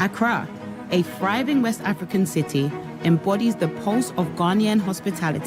Accra, a thriving West African city, embodies the pulse of Ghanaian hospitality.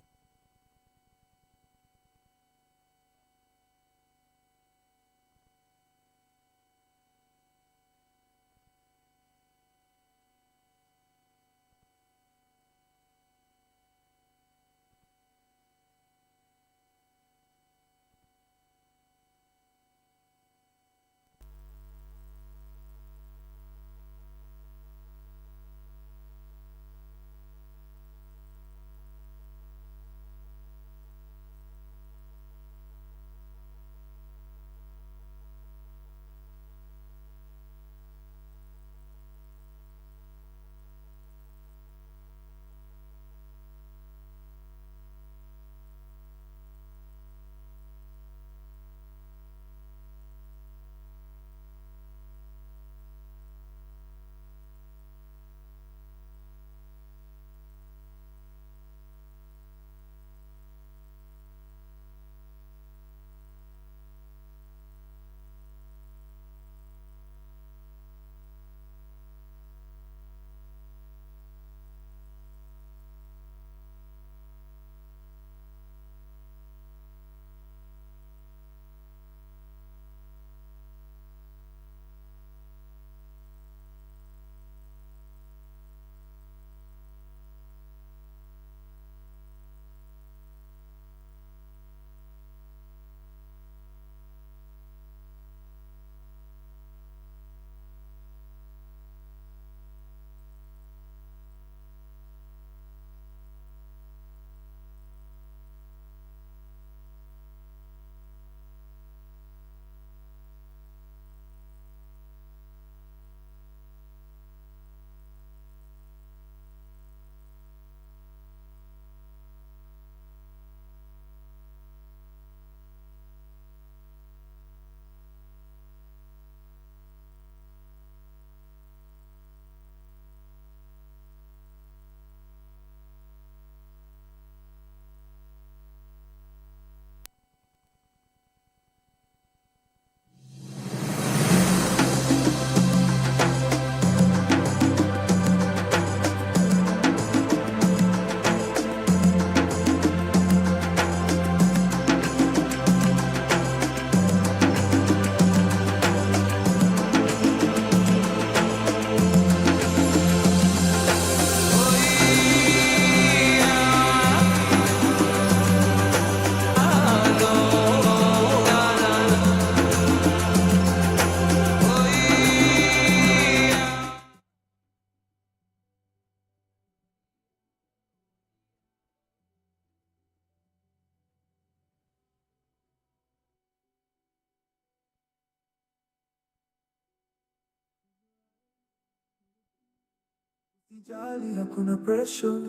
Jali hakuna pressure,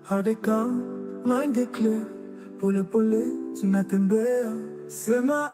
hadi come, mind get clear, pole pole tunatembea, sema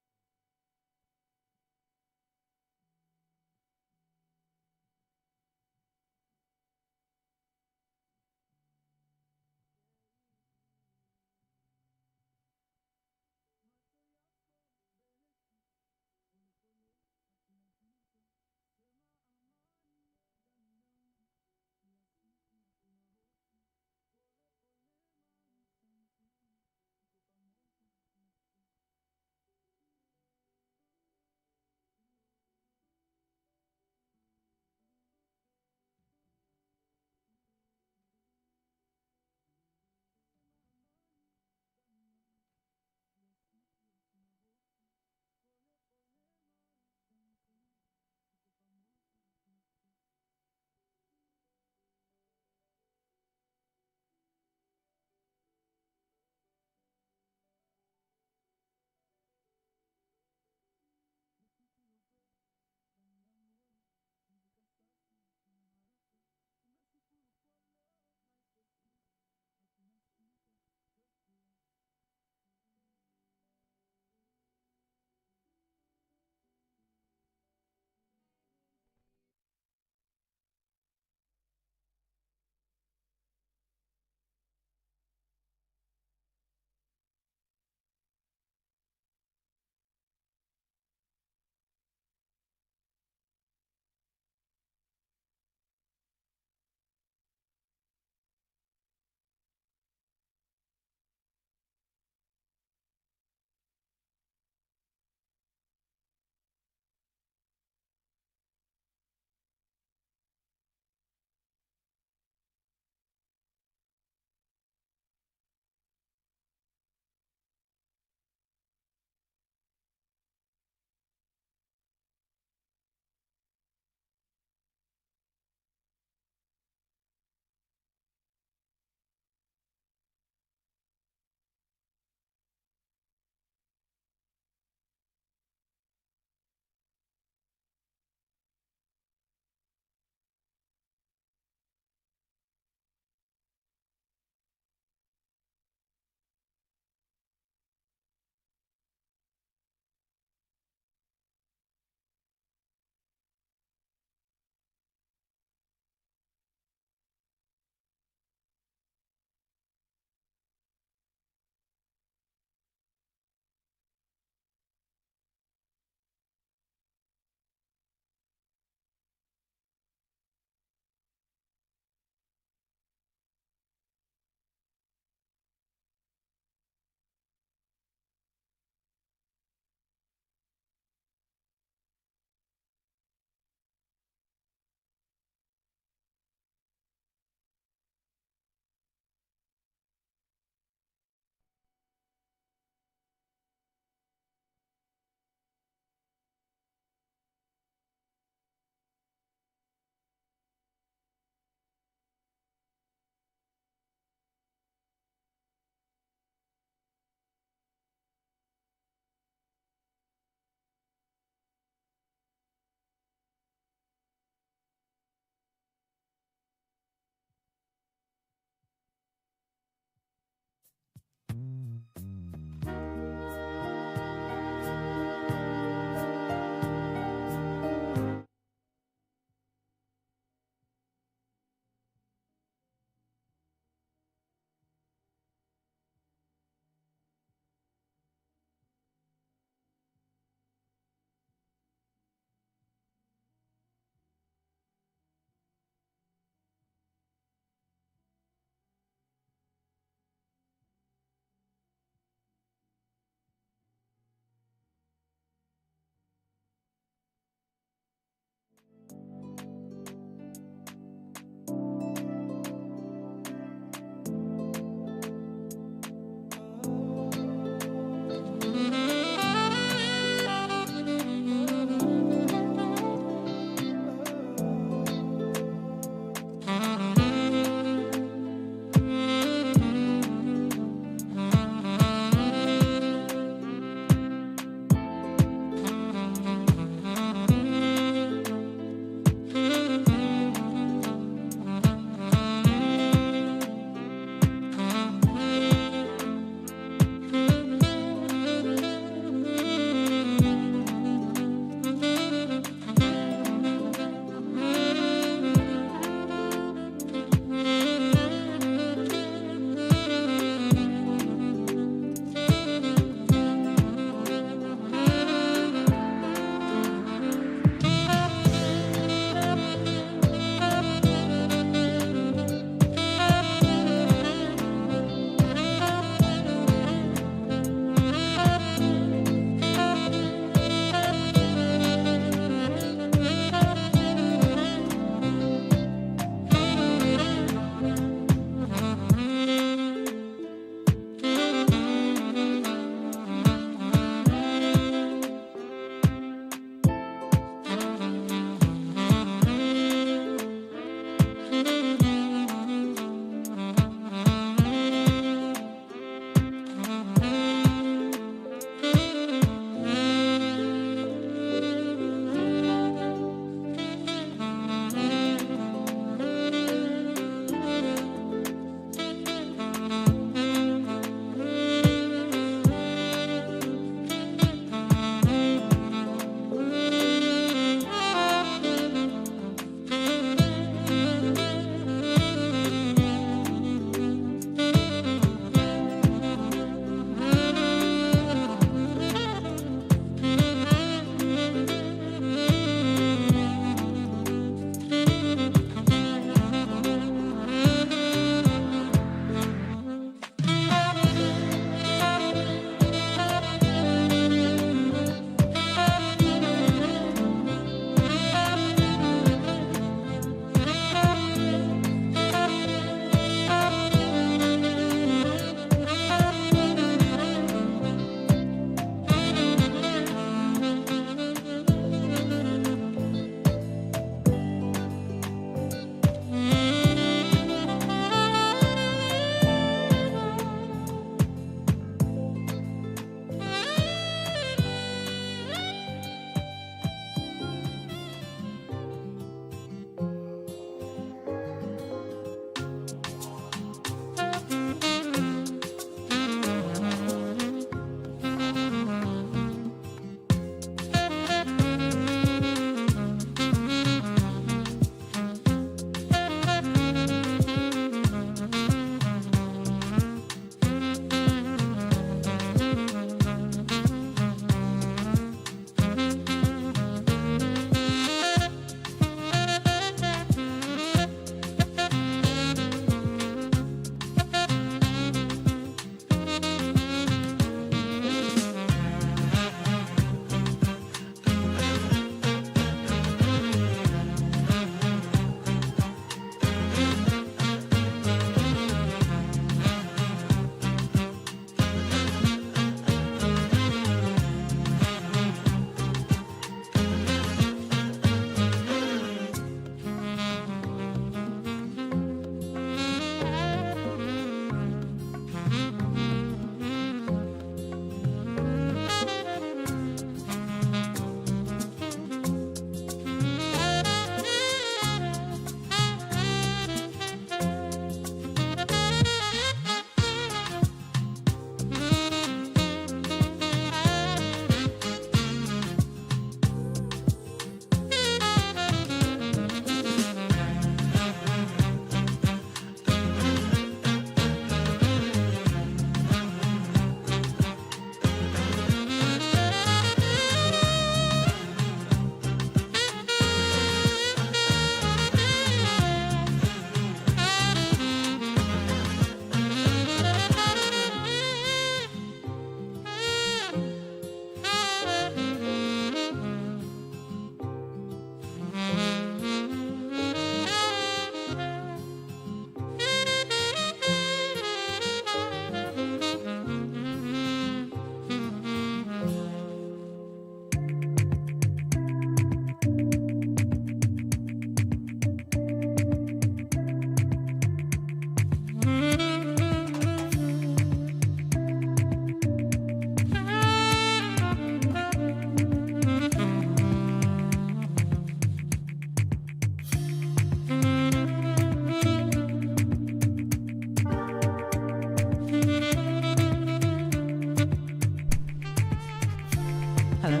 Hello.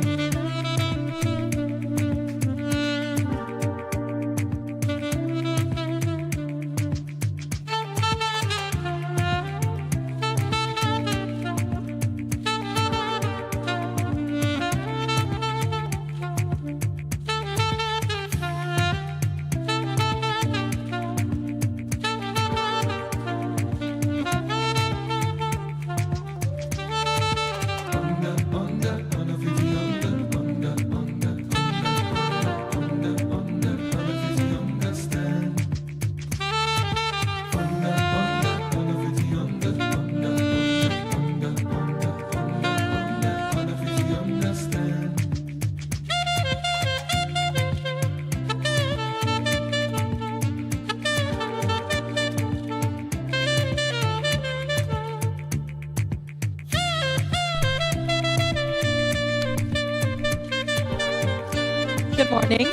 Good morning.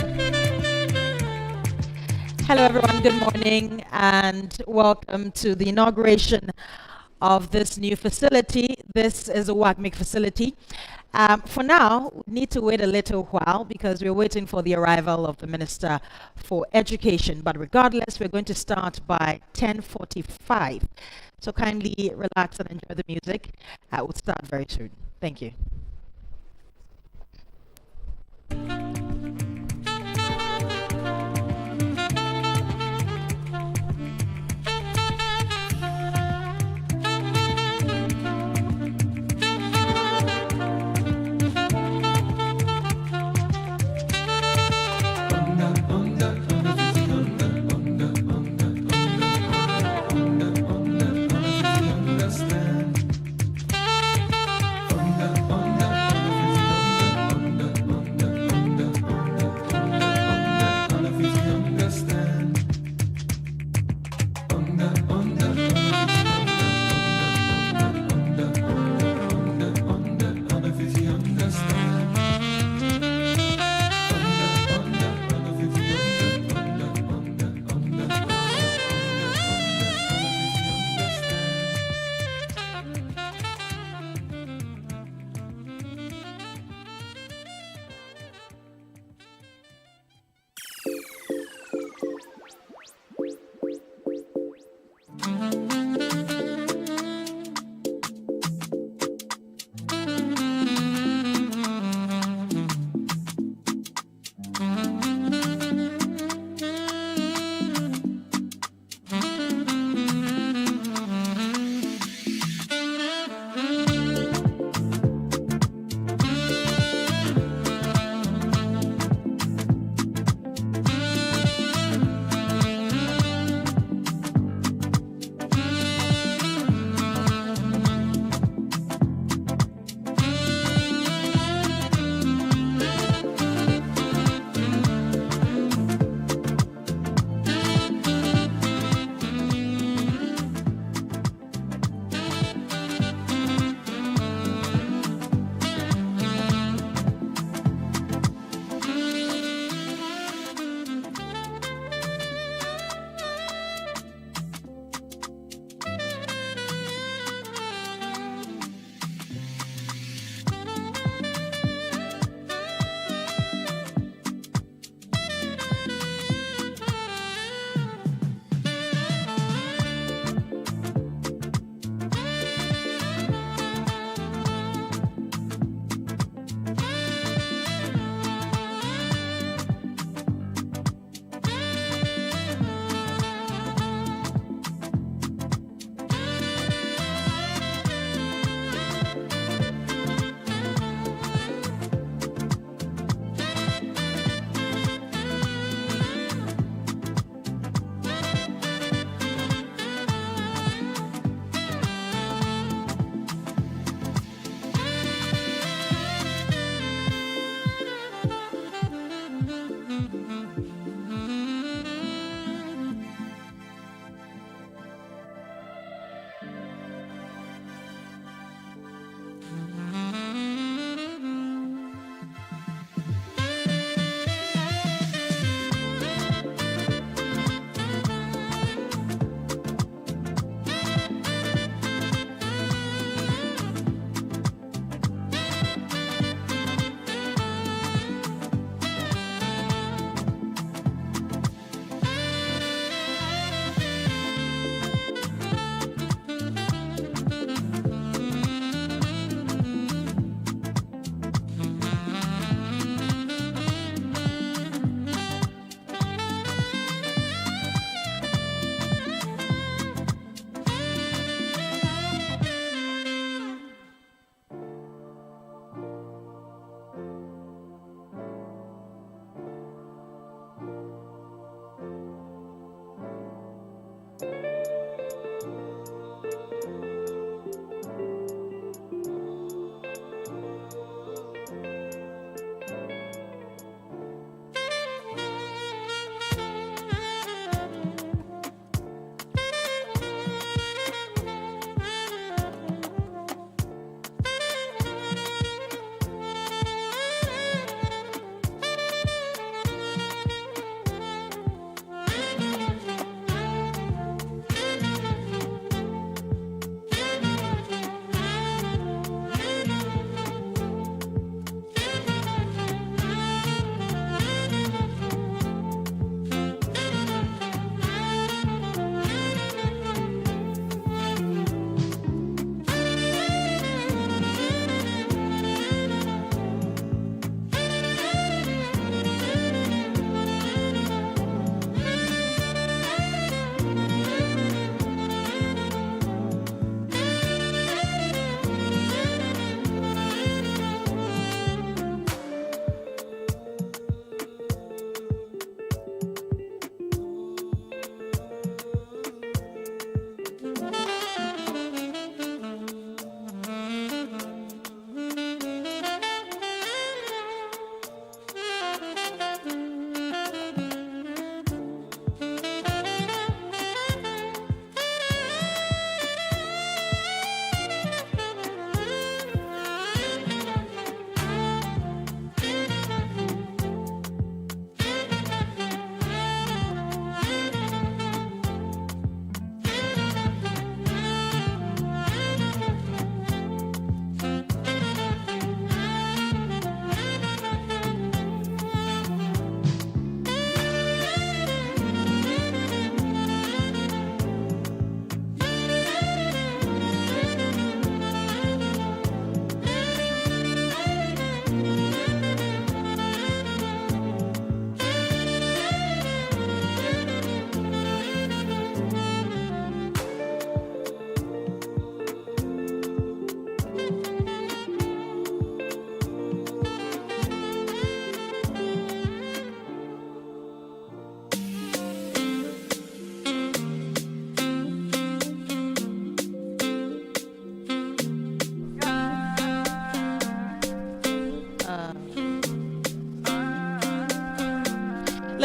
Hello, everyone. Good morning and welcome to the inauguration of this new facility. This is a WAGMC facility. For now, we need to wait a little while because we're waiting for the arrival of the Minister for Education. But regardless, we're going to start by 10:45. So kindly relax and enjoy the music. We'll start very soon. Thank you. Understand.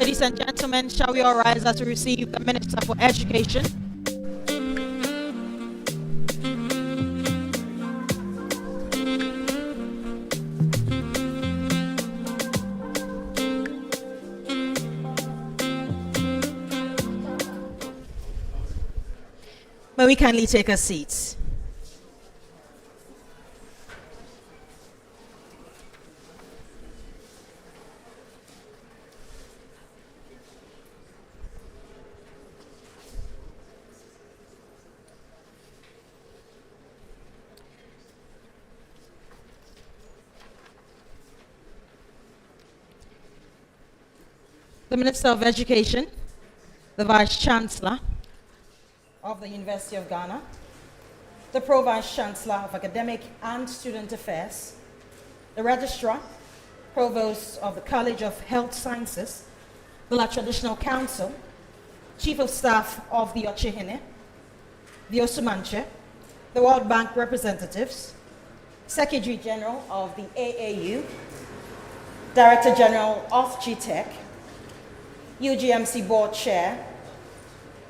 ladies and gentlemen, shall we all rise as we receive the Minister for Education? May we kindly take our seats. The Minister of Education, the Vice Chancellor of the University of Ghana, the Pro-Vice Chancellor of Academic and Student Affairs, the Registrar, Provost of the College of Health Sciences, the La Traditional Council, Chief of Staff of the Ochehene, the Osumanche, the World Bank representatives, Secretary General of the AAU, Director General of GTEC, UGMC Board Chair,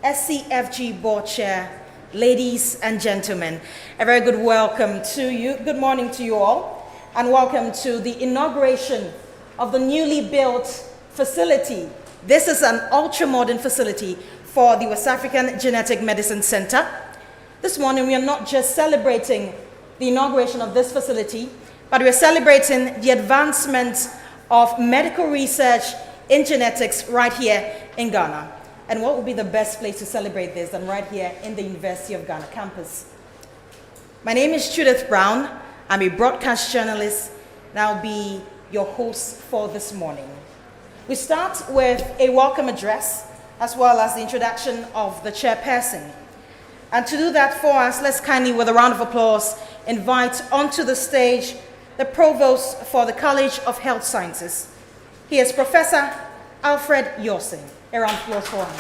SCFG Board Chair, ladies and gentlemen, a very good welcome to you. Good morning to you all, and welcome to the inauguration of the newly built facility. This is an ultra-modern facility for the West African Genetic Medicine Center. This morning, we are not just celebrating the inauguration of this facility, but we're celebrating the advancement of medical research in genetics right here in Ghana. And what would be the best place to celebrate this than right here in the University of Ghana campus? My name is Judith Brown. I'm a broadcast journalist, and I'll be your host for this morning. We start with a welcome address, as well as the introduction of the chairperson. And to do that for us, let's kindly, with a round of applause, invite onto the stage the Provost for the College of Health Sciences. He is Professor Alfred Yorsing. A round of applause for him.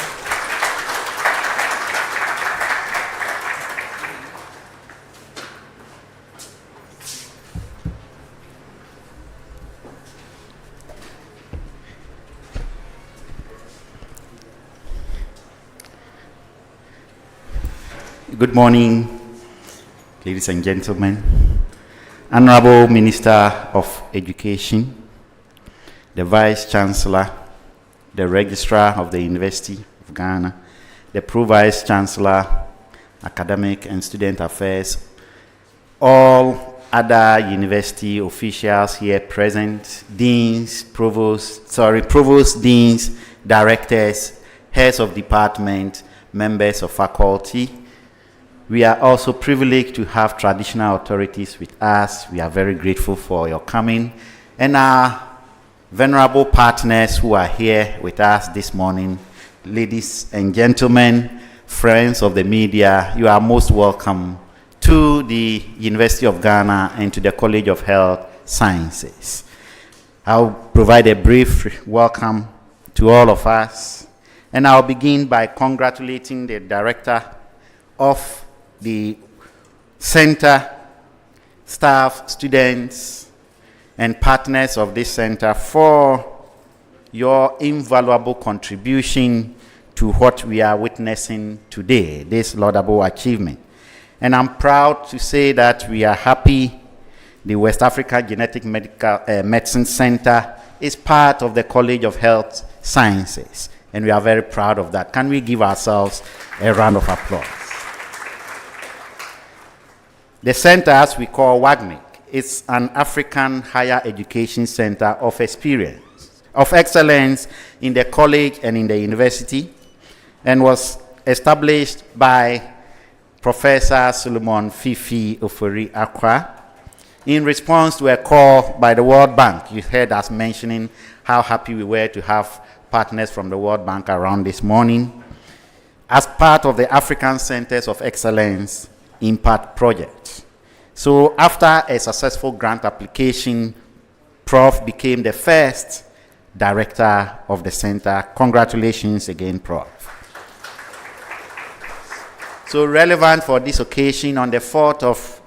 Good morning, ladies and gentlemen. Honorable Minister of Education, the Vice Chancellor, the Registrar of the University of Ghana, the Pro-Vice Chancellor, Academic and Student Affairs, all other university officials here present, deans, provost, deans, directors, heads of department, members of faculty. We are also privileged to have traditional authorities with us. We are very grateful for your coming. And our venerable partners who are here with us this morning, ladies and gentlemen, friends of the media, you are most welcome to the University of Ghana and to the College of Health Sciences. I'll provide a brief welcome to all of us, and I'll begin by congratulating the director of the center, staff, students, and partners of this center for your invaluable contribution to what we are witnessing today, this laudable achievement. And I'm proud to say that we are happy the West Africa Genetic Medicine Center is part of the College of Health Sciences, and we are very proud of that. Can we give ourselves a round of applause? The center, as we call WAGMC, is an African higher education center of excellence in the college and in the university, and was established by Professor Solomon Fifi Ofori Akwa in response to a call by the World Bank. You heard us mentioning how happy we were to have partners from the World Bank around this morning as part of the African Centers of Excellence Impact Project. So after a successful grant application, Prof became the first director of the center. Congratulations again, Prof. So relevant for this occasion, on the 4th of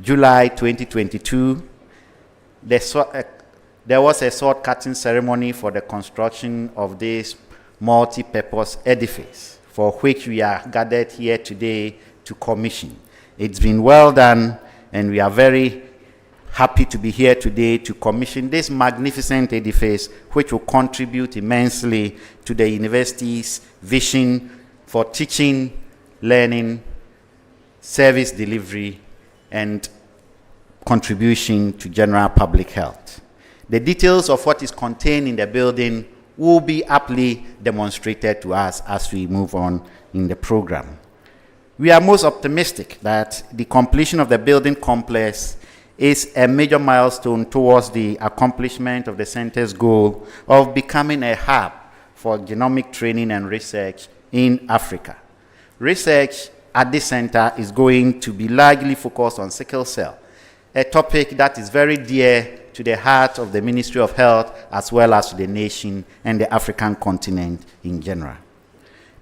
July 2022, the there was a sword cutting ceremony for the construction of this multi-purpose edifice, for which we are gathered here today to commission. It's been well done, and we are very happy to be here today to commission this magnificent edifice, which will contribute immensely to the university's vision for teaching, learning, service delivery, and contribution to general public health. The details of what is contained in the building will be aptly demonstrated to us as we move on in the program. We are most optimistic that the completion of the building complex is a major milestone towards the accomplishment of the center's goal of becoming a hub for genomic training and research in Africa. Research at this center is going to be largely focused on sickle cell, a topic that is very dear to the heart of the Ministry of Health, as well as to the nation and the African continent in general.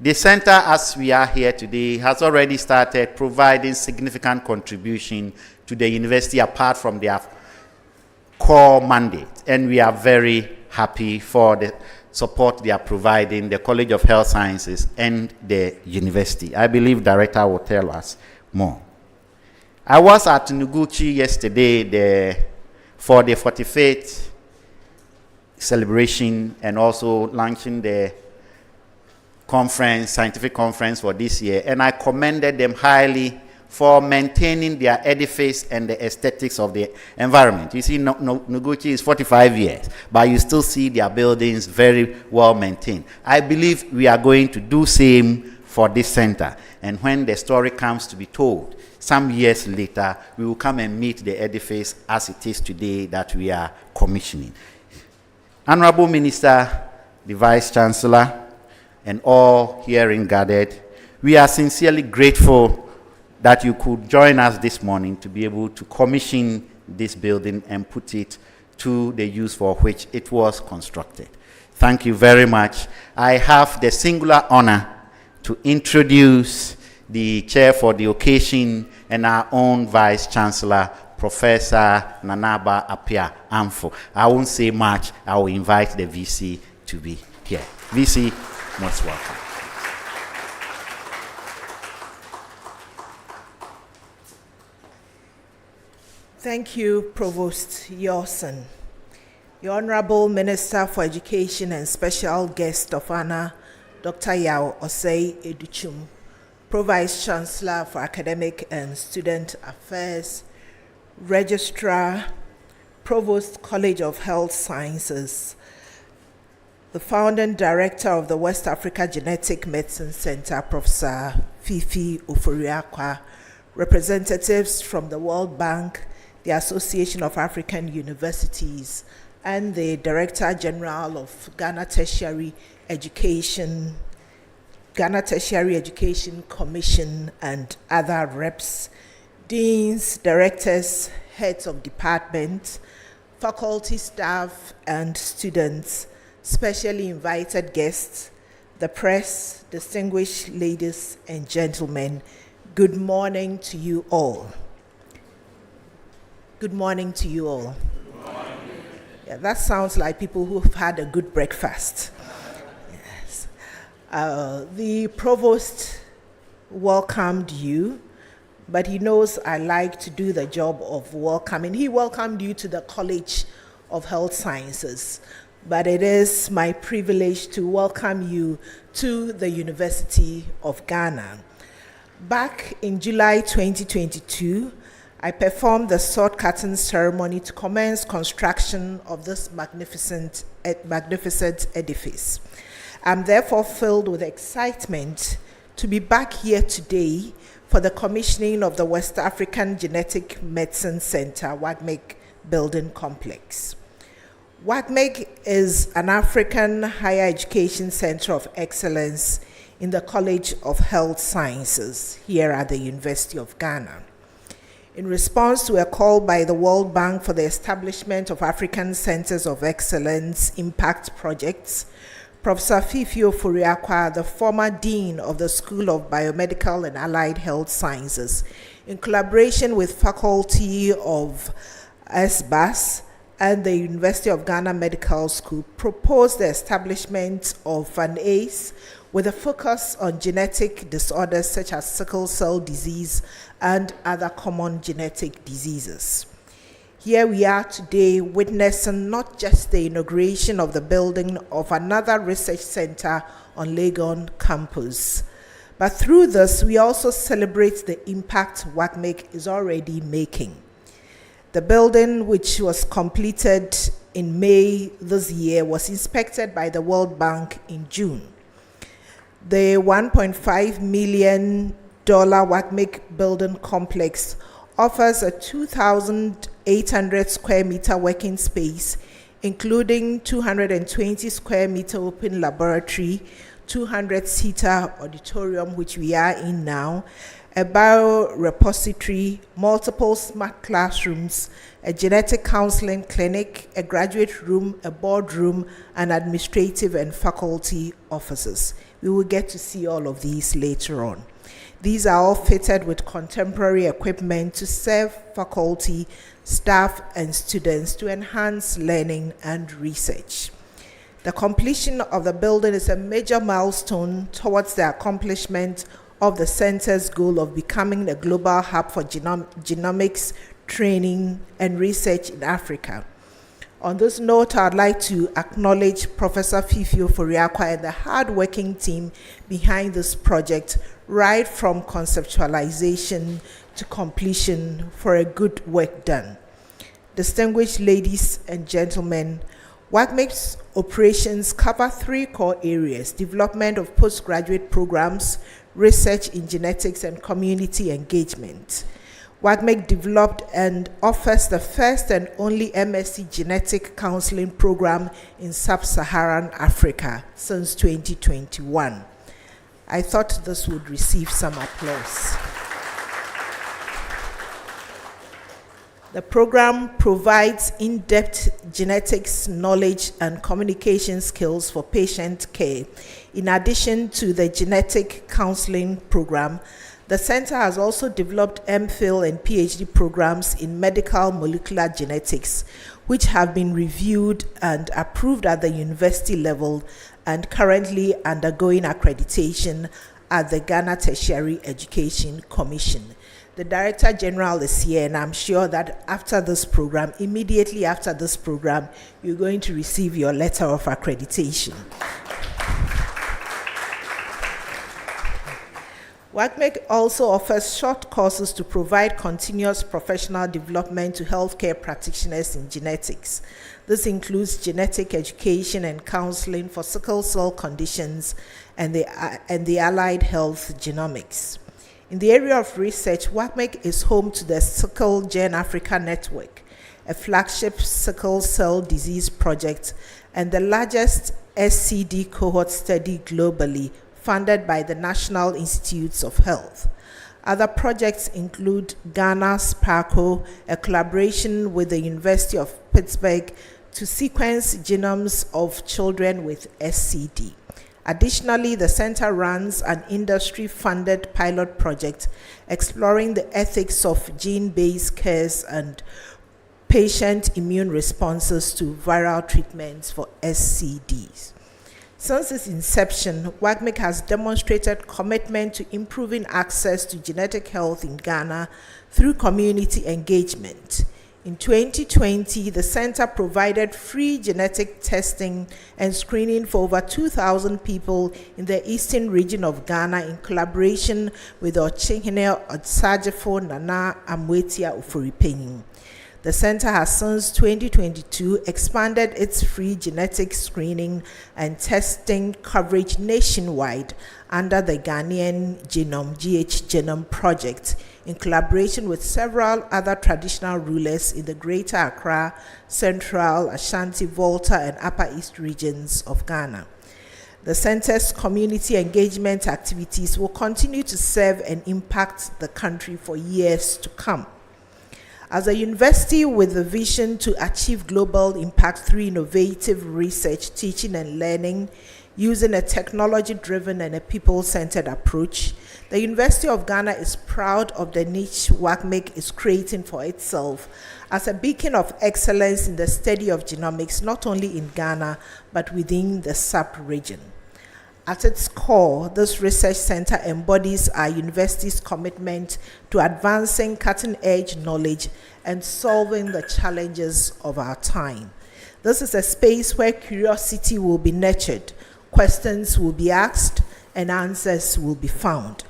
The center, as we are here today, has already started providing significant contribution to the university apart from their core mandate, and we are very happy for the support they are providing the College of Health Sciences and the university. I believe Director will tell us more. I was at Noguchi yesterday for the 45th celebration and also launching the conference, scientific conference for this year, and I commended them highly for maintaining their edifice and the aesthetics of the environment. You see, Noguchi is 45 years, but you still see their buildings very well maintained. I believe we are going to do same for this center, and when the story comes to be told, some years later, we will come and meet the edifice as it is today that we are commissioning. Honorable Minister, the Vice Chancellor, and all herein gathered, we are sincerely grateful that you could join us this morning to be able to commission this building and put it to the use for which it was constructed. Thank you very much. I have the singular honor to introduce the chair for the occasion and our own Vice Chancellor, Professor Nanaba Apia Amfo. I won't say much. I will invite the VC to be here. VC, most welcome. Thank you, Provost Yorson. Your Honorable Minister for Education and Special Guest of Honor, Dr. Yao Osei Educhum, Pro-Vice Chancellor for Academic and Student Affairs, Registrar, Provost College of Health Sciences, the founding director of the West Africa Genetic Medicine Center, Professor Fifi Oforiakwa, representatives from the World Bank, the Association of African Universities, and the Director General of Ghana Tertiary Education Commission, and other reps, deans, directors, heads of department, faculty staff, and students, specially invited guests, the press, distinguished ladies and gentlemen, good morning to you all. Good morning to you all. Good morning. Yeah, that sounds like people who've had a good breakfast. Yes. The provost welcomed you, but he knows I like to do the job of welcoming. He welcomed you to the College of Health Sciences, but it is my privilege to welcome you to the University of Ghana. Back in July 2022, I performed the sword cutting ceremony to commence construction of this magnificent edifice. I'm therefore filled with excitement to be back here today for the commissioning of the West African Genetic Medicine Center, WAGMC building complex. WAGMC is an African higher education center of excellence in the College of Health Sciences here at the University of Ghana. In response to a call by the World Bank for the establishment of African Centers of Excellence impact projects, Professor Fifi Oforiakwa, the former Dean of the School of Biomedical and Allied Health Sciences, in collaboration with Faculty of SBAS, and the University of Ghana Medical School proposed the establishment of an ACE with a focus on genetic disorders such as sickle cell disease and other common genetic diseases. Here we are today witnessing not just the inauguration of the building of another research center on Legon campus, but through this we also celebrate the impact WAGMC is already making. The building, which was completed in May this year, was inspected by the World Bank in June. The $1.5 million WAGMC building complex offers a 2,800 square meter working space, including 220 square meter open laboratory, 200-seater auditorium, which we are in now, a biorepository, multiple smart classrooms, a genetic counseling clinic, a graduate room, a boardroom, and administrative and faculty offices. We will get to see all of these later on. These are all fitted with contemporary equipment to serve faculty, staff, and students to enhance learning and research. The completion of the building is a major milestone towards the accomplishment of the center's goal of becoming a global hub for genomics training and research in Africa. On this note, I'd like to acknowledge Professor Fifio Foriakwa and the hard-working team behind this project, right from conceptualization to completion, for a good work done. Distinguished ladies and gentlemen, WAGMC's operations cover 3 core areas: development of postgraduate programs, research in genetics, and community engagement. WAGMC developed and offers the first and only MSc genetic counseling program in sub-Saharan Africa since 2021. I thought this would receive some applause. The program provides in-depth genetics knowledge and communication skills for patient care. In addition to the genetic counseling program, the center has also developed MPhil and PhD programs in medical molecular genetics, which have been reviewed and approved at the university level and currently undergoing accreditation at the Ghana Tertiary Education Commission. The Director General is here, and I'm sure that after this program, immediately after this program, you're going to receive your letter of accreditation. WAGMC also offers short courses to provide continuous professional development to healthcare practitioners in genetics. This includes genetic education and counseling for sickle cell conditions and the allied health genomics. In the area of research, WAGMC is home to the Sickle Gen Africa Network, a flagship sickle cell disease project and the largest SCD cohort study globally, funded by the National Institutes of Health. Other projects include Ghana SPARCO, a collaboration with the University of Pittsburgh to sequence genomes of children with SCD. Additionally, the center runs an industry-funded pilot project exploring the ethics of gene-based cares and patient immune responses to viral treatments for SCDs. Since its inception, WAGMC has demonstrated commitment to improving access to genetic health in Ghana through community engagement. In 2020, the center provided free genetic testing and screening for over 2,000 people in the eastern region of Ghana in collaboration with Ochihene Otsajefo Nana Amwetia Ufuripenyin. The center has since 2022 expanded its free genetic screening and testing coverage nationwide under the Ghanaian Genome Genome project in collaboration with several other traditional rulers in the Greater Accra, Central, Ashanti, Volta, and Upper East regions of Ghana. The center's community engagement activities will continue to serve and impact the country for years to come. As a university with a vision to achieve global impact through innovative research, teaching, and learning, Using a technology-driven and a people-centered approach, the University of Ghana is proud of the niche WAGMC is creating for itself as a beacon of excellence in the study of genomics, not only in Ghana, but within the sub-region. At its core, this research center embodies our university's commitment to advancing cutting-edge knowledge and solving the challenges of our time. This is a space where curiosity will be nurtured, questions will be asked, and answers will be found.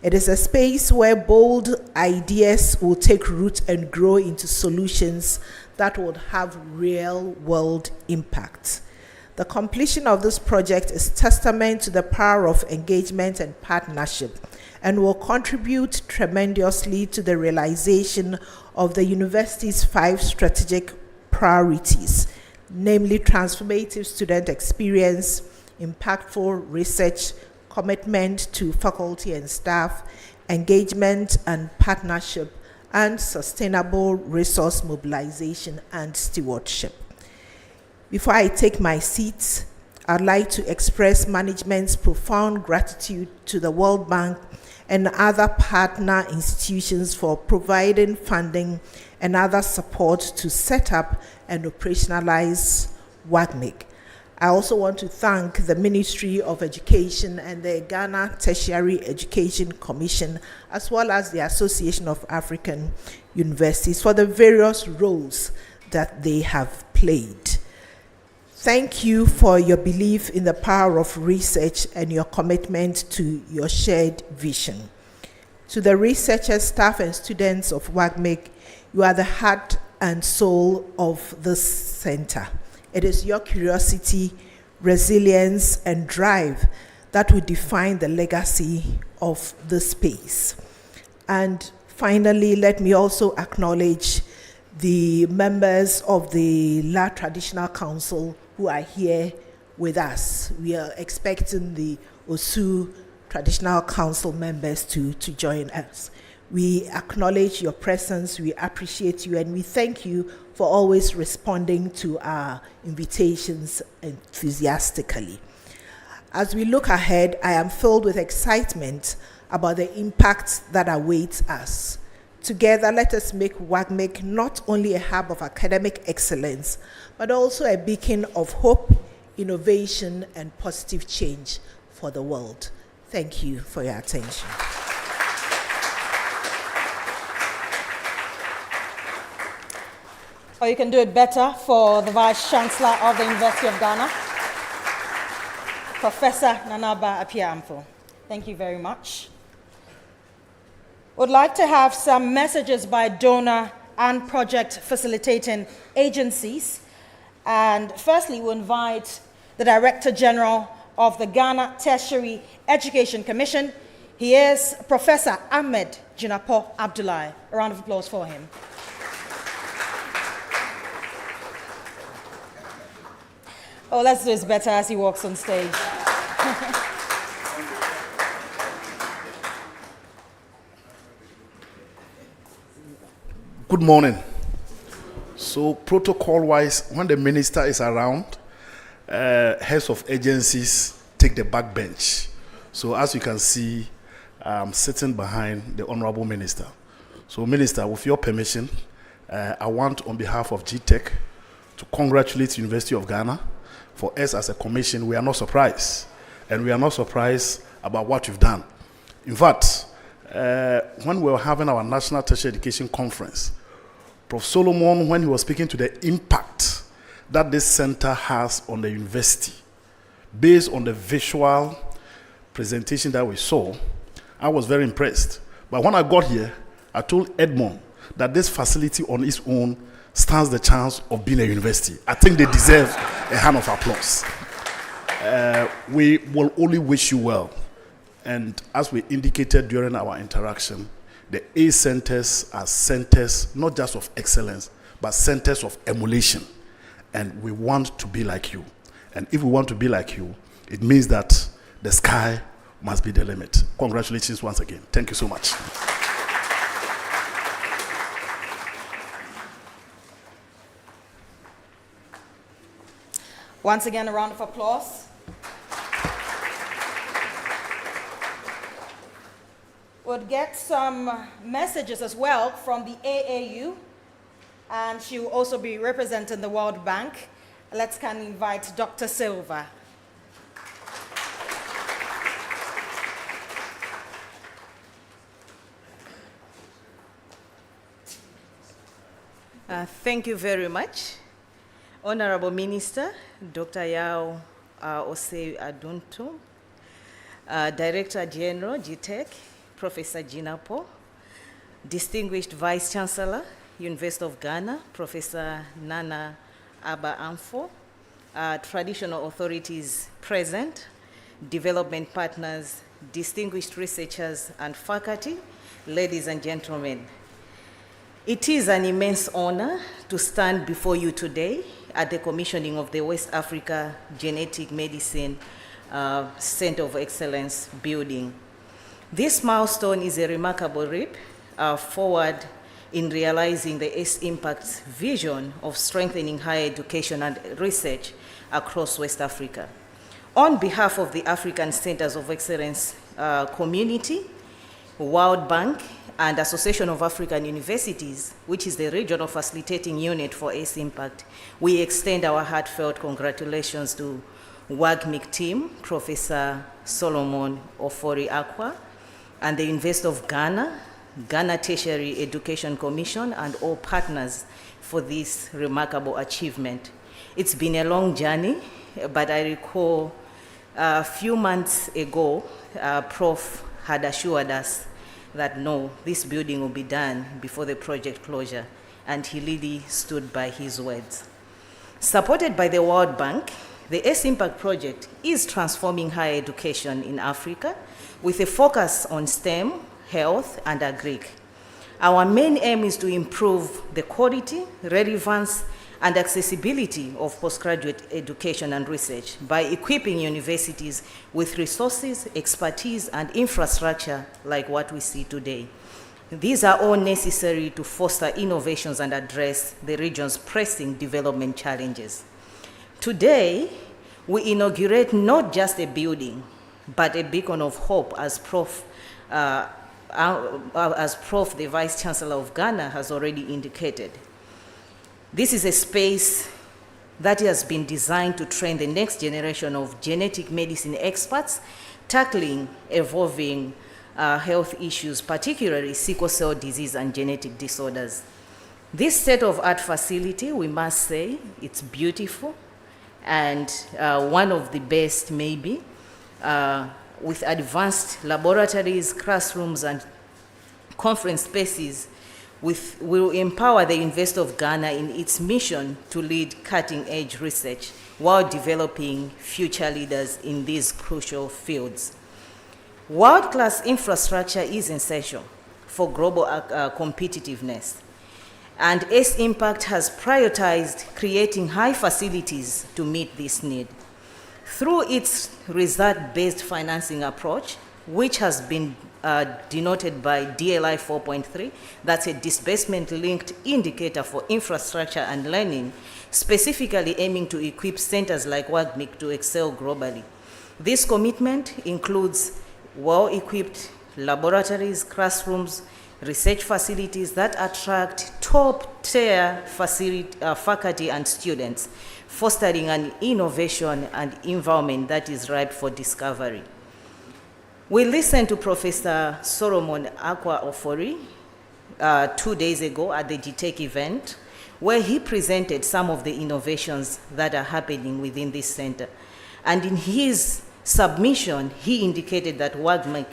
It is a space where bold ideas will take root and grow into solutions that would have real-world impact. The completion of this project is testament to the power of engagement and partnership and will contribute tremendously to the realization of the university's 5 strategic priorities, namely transformative student experience, impactful research, commitment to faculty and staff, engagement and partnership, and sustainable resource mobilization and stewardship. Before I take my seat, I'd like to express management's profound gratitude to the World Bank and other partner institutions for providing funding and other support to set up and operationalize WAGMC. I also want to thank the Ministry of Education and the Ghana Tertiary Education Commission, as well as the Association of African Universities, for the various roles that they have played. Thank you for your belief in the power of research and your commitment to your shared vision. To the researchers, staff, and students of WAGMC, you are the heart and soul of this center. It is your curiosity, resilience, and drive that will define the legacy of the space. And finally, let me also acknowledge the members of the La Traditional Council who are here with us. We are expecting the Osu Traditional Council members to join us. We acknowledge your presence, we appreciate you, and we thank you for always responding to our invitations enthusiastically. As we look ahead, I am filled with excitement about the impact that awaits us. Together, let us make WAGMC not only a hub of academic excellence, but also a beacon of hope, innovation, and positive change for the world. Thank you for your attention. Or you can do it better for the Vice Chancellor of the University of Ghana, Professor Nanaba Appiah-Ampho. Thank you very much. Would like to have some messages by donor and project facilitating agencies. And firstly, we'll invite the Director General of the Ghana Tertiary Education Commission. He is Professor Ahmed Jinapo Abdullahi. A round of applause for him. Oh, let's do this better as he walks on stage. Good morning. So protocol-wise, when the minister is around, heads of agencies take the back bench. So as you can see, I'm sitting behind the Honorable Minister. So Minister, with your permission, I want on behalf of GTech to congratulate the University of Ghana. For us as a commission, we are not surprised. And we are not surprised about what you've done. In fact, when we were having our National Tertiary Education Conference, Prof. Solomon, when he was speaking to the impact that this center has on the university, based on the visual presentation that we saw, I was very impressed. But when I got here, I told Edmond that this facility on its own stands the chance of being a university. I think they deserve a hand of applause. We will only wish you well. And as we indicated during our interaction, the A centers are centers not just of excellence, but centers of emulation. And we want to be like you. And if we want to be like you, it means that the sky must be the limit. Congratulations once again. Thank you so much. Once again, a round of applause. We'll get some messages as well from the AAU, and she will also be representing the World Bank. Let's can invite Dr. Silva. Thank you very much. Honorable Minister, Dr. Yao Osei Adunto, Director General, GTEC, Professor Jinapo, Distinguished Vice Chancellor, University of Ghana, Professor Nana Aba Amfo, traditional authorities present, development partners, distinguished researchers and faculty, ladies and gentlemen. It is an immense honor to stand before you today at the commissioning of the West Africa Genetic Medicine Center of Excellence building. This milestone is a remarkable leap forward in realizing the S-Impact's vision of strengthening higher education and research across West Africa. On behalf of the African Centers of Excellence community, World Bank, and Association of African Universities, which is the regional facilitating unit for S-Impact, we extend our heartfelt congratulations to WAGMC team, Professor Solomon Ofori Akwa, and the University of Ghana, Ghana Tertiary Education Commission, and all partners for this remarkable achievement. It's been a long journey, but I recall a few months ago, Prof had assured us that no, this building will be done before the project closure, and he really stood by his words. Supported by the World Bank, the S-Impact project is transforming higher education in Africa with a focus on STEM, health, and agric. Our main aim is to improve the quality, relevance, and accessibility of postgraduate education and research by equipping universities with resources, expertise, and infrastructure like what we see today. These are all necessary to foster innovations and address the region's pressing development challenges. Today, we inaugurate not just a building, but a beacon of hope, as Prof, the Vice Chancellor of Ghana, has already indicated. This is a space that has been designed to train the next generation of genetic medicine experts tackling evolving health issues, particularly sickle cell disease and genetic disorders. This state-of-art facility, we must say, it's beautiful and one of the best maybe, with advanced laboratories, classrooms, and conference spaces will empower the University of Ghana in its mission to lead cutting-edge research while developing future leaders in these crucial fields. World-class infrastructure is essential for global competitiveness, and S-Impact has prioritized creating high facilities to meet this need. Through its result-based financing approach, which has been denoted by DLI 4.3, that's a disbursement-linked indicator for infrastructure and learning, specifically aiming to equip centers like WAGMC to excel globally. This commitment includes well-equipped laboratories, classrooms, research facilities that attract top-tier faculty and students, fostering an innovation and environment that is ripe for discovery. We listened to Professor Solomon Akwa Ofori 2 days ago at the GTEC event, where he presented some of the innovations that are happening within this center. And in his submission, he indicated that WAGMC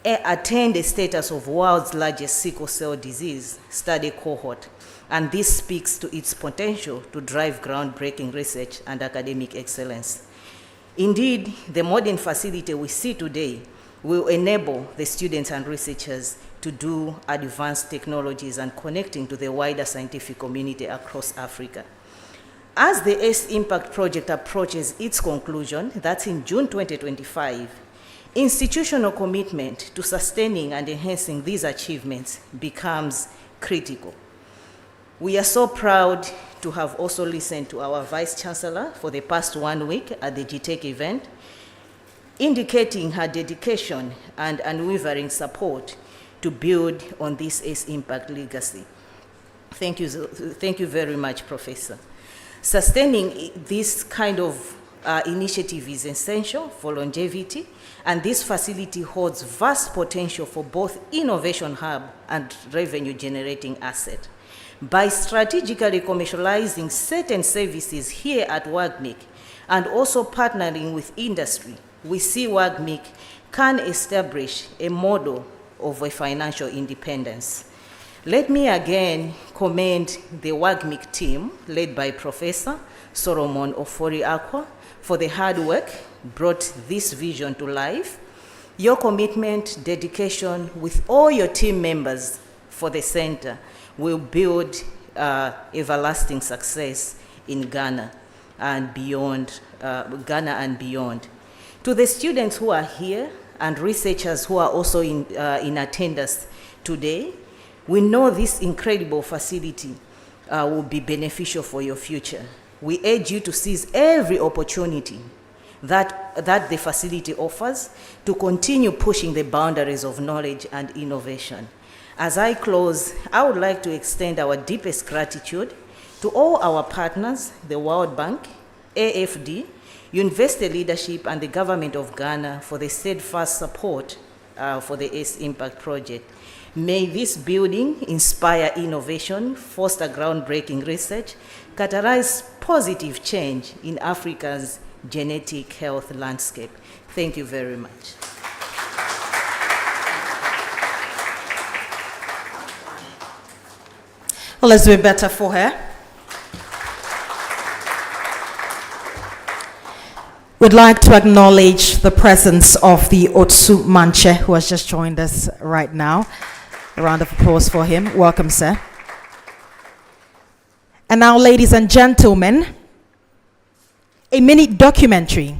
attained a status of world's largest sickle cell disease study cohort, and this speaks to its potential to drive groundbreaking research and academic excellence. Indeed, the modern facility we see today will enable the students and researchers to do advanced technologies and connecting to the wider scientific community across Africa. As the S-Impact project approaches its conclusion, that's in June 2025, institutional commitment to sustaining and enhancing these achievements becomes critical. We are so proud to have also listened to our Vice Chancellor for the past 1 week at the GTEC event, indicating her dedication and unwavering support to build on this ACE Impact legacy. Thank you very much, Professor. Sustaining this kind of initiative is essential for longevity, and this facility holds vast potential for both innovation hub and revenue generating asset. By strategically commercializing certain services here at WAGMC and also partnering with industry, we see WAGMC can establish a model of a financial independence. Let me again commend the WAGMC team led by Professor Solomon Ofori-Akwa for the hard work brought this vision to life. Your commitment, dedication with all your team members for the center will build everlasting success in Ghana and beyond. To the students who are here and researchers who are also in attendance today, we know this incredible facility will be beneficial for your future. We urge you to seize every opportunity that the facility offers to continue pushing the boundaries of knowledge and innovation. As I close, I would like to extend our deepest gratitude to all our partners, the World Bank, AFD, university leadership, and the government of Ghana for the steadfast support for the ACE Impact project. May this building inspire innovation, foster groundbreaking research, catalyze positive change in Africa's genetic health landscape. Thank you very much. Well, let's do it better for her. We'd like to acknowledge the presence of the Otsu Manche, who has just joined us right now. A round of applause for him. Welcome, sir. And now, ladies and gentlemen, a mini documentary,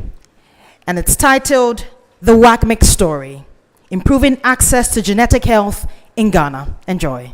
and it's titled The WAGMC Story, Improving Access to Genetic Health in Ghana. Enjoy.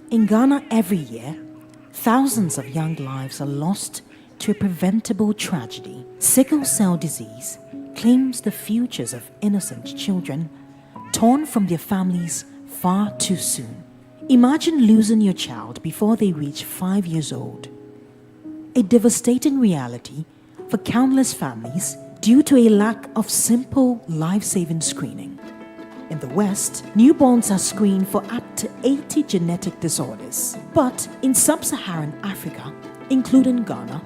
In Ghana every year, thousands of young lives are lost to a preventable tragedy. Sickle cell disease claims the futures of innocent children torn from their families far too soon. Imagine losing your child before they reach 5 years old. A devastating reality for countless families due to a lack of simple life-saving screening. In the West, newborns are screened for up to 80 genetic disorders. But in sub-Saharan Africa, including Ghana,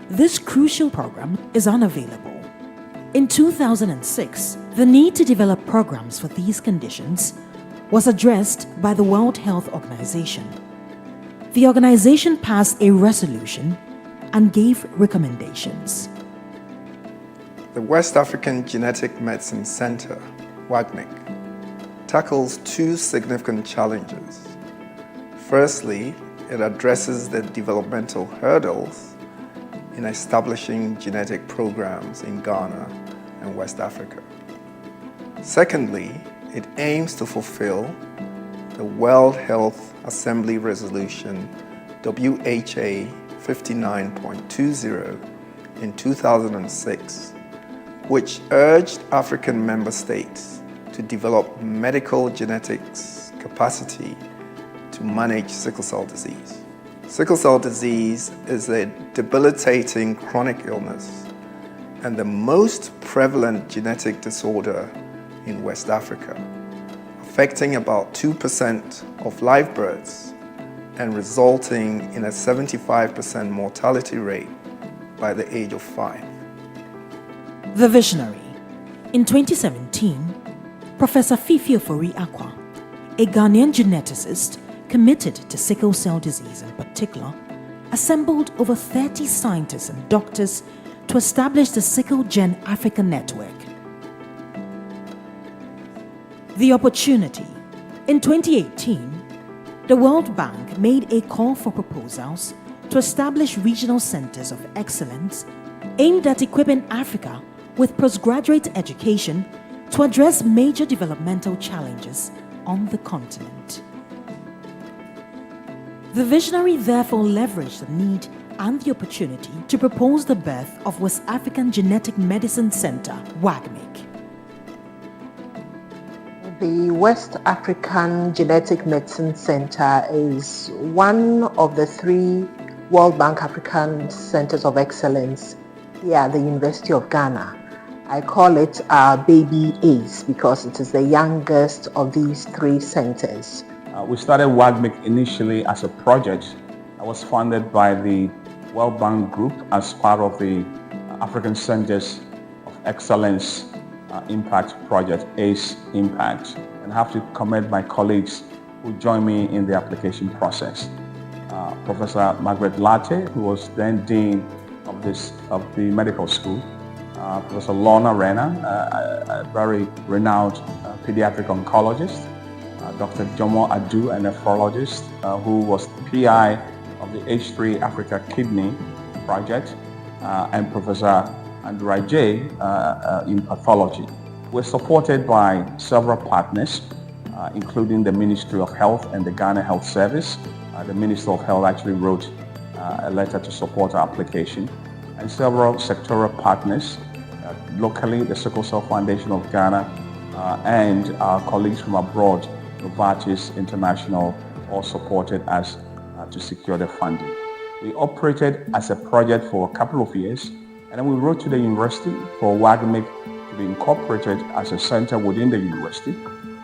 this crucial program is unavailable. In 2006, the need to develop programs for these conditions was addressed by the World Health Organization. The organization passed a resolution and gave recommendations. The West African Genetic Medicine Center, WAGMC, tackles two significant challenges. Firstly, it addresses the developmental hurdles in establishing genetic programs in Ghana and West Africa. Secondly, it aims to fulfill the World Health Assembly Resolution WHA 59.20 in 2006, which urged African member states to develop medical genetics capacity to manage sickle cell disease. Sickle cell disease is a debilitating chronic illness and the most prevalent genetic disorder in West Africa, affecting about 2% of live births and resulting in a 75% mortality rate by the age of 5. The visionary. In 2017, Professor Fifi Ofori-Aqua, a Ghanaian geneticist committed to sickle cell disease in particular, assembled over 30 scientists and doctors to establish the Sickle Gen Africa Network. The opportunity. In 2018, the World Bank made a call for proposals to establish regional centers of excellence aimed at equipping Africa with postgraduate education to address major developmental challenges on the continent. The visionary therefore leveraged the need and the opportunity to propose the birth of West African Genetic Medicine Center, WAGMC. The West African Genetic Medicine Center is one of the 3 World Bank African Centers of Excellence here at the University of Ghana. I call it our baby ACE because it is the youngest of these 3 centers. We started WAGMC initially as a project that was funded by the World Bank Group as part of the African Centers of Excellence Impact Project, ACE Impact. And I have to commend my colleagues who joined me in the application process. Professor Margaret Latte, who was then Dean of the medical school, Professor Lorna Rena, a very renowned pediatric oncologist, Dr. Jomo Adu, a nephrologist who was the PI of the H3 Africa Kidney Project, and Professor Andrew J. in pathology. We're supported by several partners, including the Ministry of Health and the Ghana Health Service. The Minister of Health actually wrote a letter to support our application, and several sectoral partners, locally the Sickle Cell Foundation of Ghana and our colleagues from abroad, Novartis International, all supported us to secure the funding. We operated as a project for a couple of years, and then we wrote to the university for WAGMC to be incorporated as a center within the university,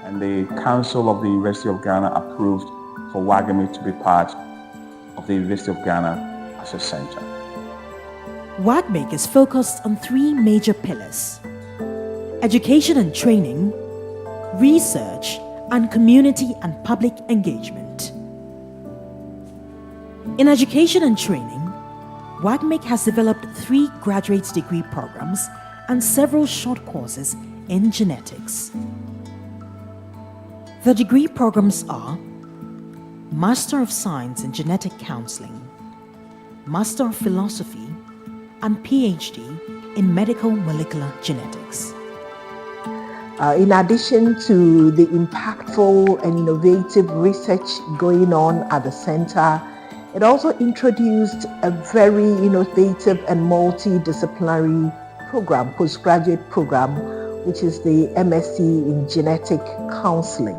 and the Council of the University of Ghana approved for WAGMC to be part of the University of Ghana as a center. WAGMC is focused on 3 major pillars: education and training, research, and community and public engagement. In education and training, WAGMC has developed 3 graduate degree programs and several short courses in genetics. The degree programs are Master of Science in Genetic Counseling, Master of Philosophy, and PhD in Medical Molecular Genetics. In addition to the impactful and innovative research going on at the center, it also introduced a very innovative and multidisciplinary program, postgraduate program, which is the MSc in Genetic Counseling.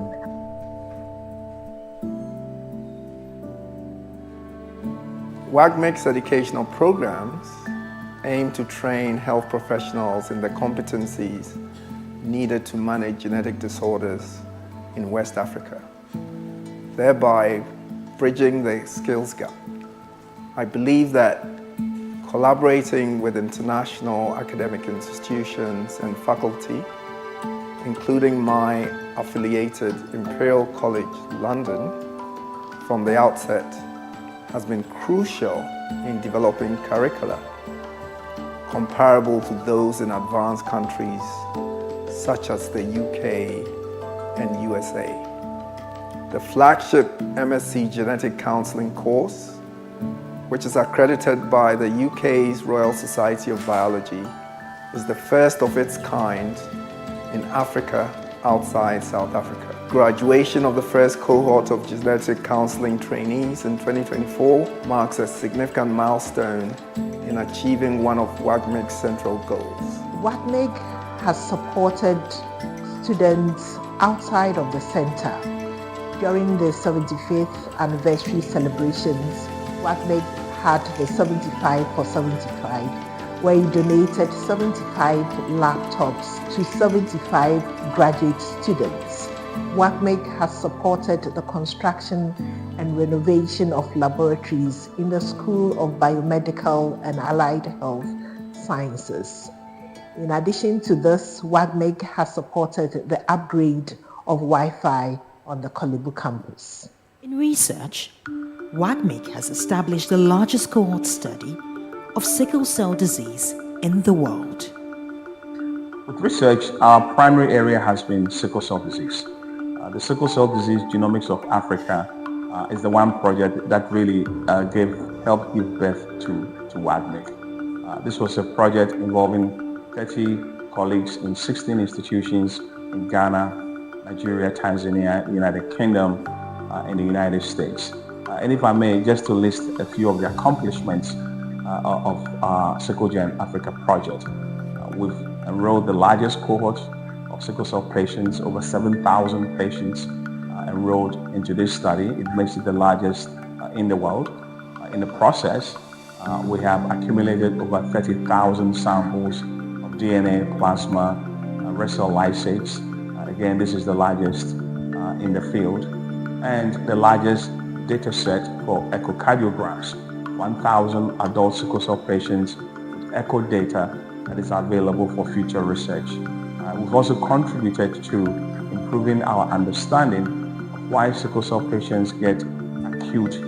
WAGMC's educational programs aim to train health professionals in the competencies needed to manage genetic disorders in West Africa, thereby bridging the skills gap. I believe that collaborating with international academic institutions and faculty, including my affiliated Imperial College London, from the outset has been crucial in developing curricula comparable to those in advanced countries such as the UK and USA. The flagship MSc Genetic Counseling course, which is accredited by the UK's Royal Society of Biology, is the first of its kind in Africa outside South Africa. Graduation of the first cohort of genetic counseling trainees in 2024 marks a significant milestone in achieving one of WAGMC's central goals. WAGMC has supported students outside of the center. During the 75th anniversary celebrations, WAGMC had the 75 for 75, where he donated 75 laptops to 75 graduate students. WAGMC has supported the construction and renovation of laboratories in the School of Biomedical and Allied Health Sciences. In addition to this, WAGMC has supported the upgrade of Wi-Fi on the Kolebu campus. In research, WAGMC has established the largest cohort study of sickle cell disease in the world. With research, our primary area has been sickle cell disease. The Sickle Cell Disease Genomics of Africa is the one project that really helped give birth to WAGMC. This was a project involving 30 colleagues in 16 institutions in Ghana, Nigeria, Tanzania, United Kingdom, and the United States. And if I may, just to list a few of the accomplishments of our Sickle Gen Africa project. We've enrolled the largest cohort of sickle cell patients, over 7,000 patients enrolled into this study. It makes it the largest in the world. In the process, we have accumulated over 30,000 samples of DNA, plasma, red cell lysates. Again, this is the largest in the field, and the largest data set for echocardiograms. 1,000 adult sickle cell patients with echo data that is available for future research. We've also contributed to improving our understanding of why sickle cell patients get acute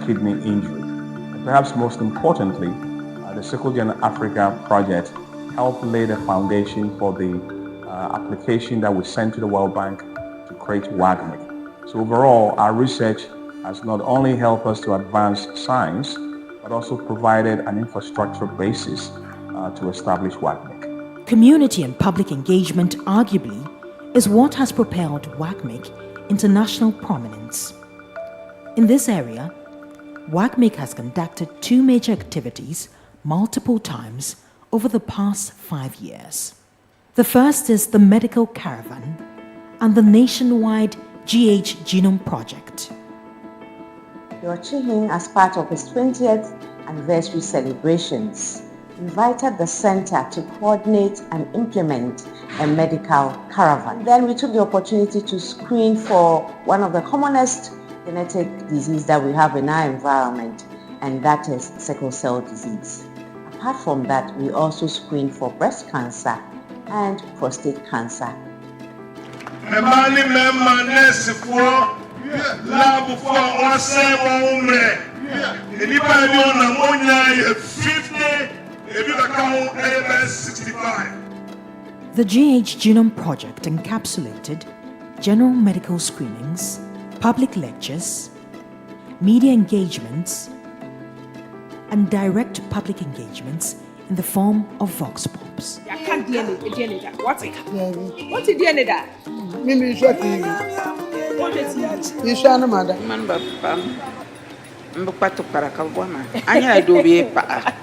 kidney injury. And perhaps most importantly, the Sickle Gen Africa project helped lay the foundation for the application that we sent to the World Bank to create WAGMC. So overall, our research has not only helped us to advance science, but also provided an infrastructure basis to establish WAGMC. Community and public engagement arguably is what has propelled WAGMC into national prominence. In this area, WAGMC has conducted 2 major activities multiple times over the past 5 years. The first is the Medical Caravan and the nationwide GH Genome Project. Yochihin, as part of his 20th anniversary celebrations, invited the center to coordinate and implement a medical caravan. Then we took the opportunity to screen for one of the commonest genetic disease that we have in our environment, and that is sickle cell disease. Apart from that, we also screen for breast cancer and prostate cancer. The GH Genome Project encapsulated general medical screenings, public lectures, media engagements, and direct public engagements in the form of vox pops. What's the DNA that? Mimi Shaki. What is it? Ishana Mada. Mbukpatu para kalboma. Anya dobe pa.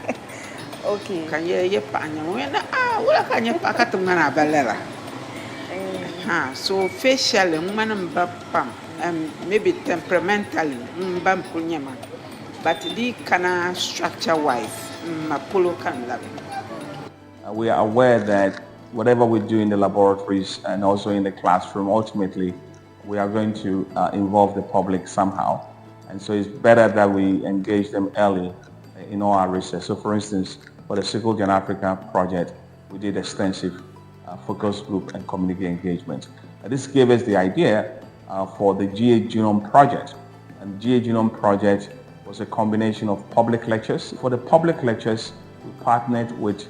Okay. Kanye ye pa anya wena wala kanye pa katungana balela. So facially ngwana mbapam maybe temperamentally mbam kunyama. But the kana structure wise mapolo kan lab. We are aware that whatever we do in the laboratories and also in the classroom, ultimately we are going to involve the public somehow. And so it's better that we engage them early in all our research. So for instance, for the Sickle Gen Africa project, we did extensive focus group and community engagement. This gave us the idea for the GH Genome Project. And GH Genome Project was a combination of public lectures. For the public lectures, we partnered with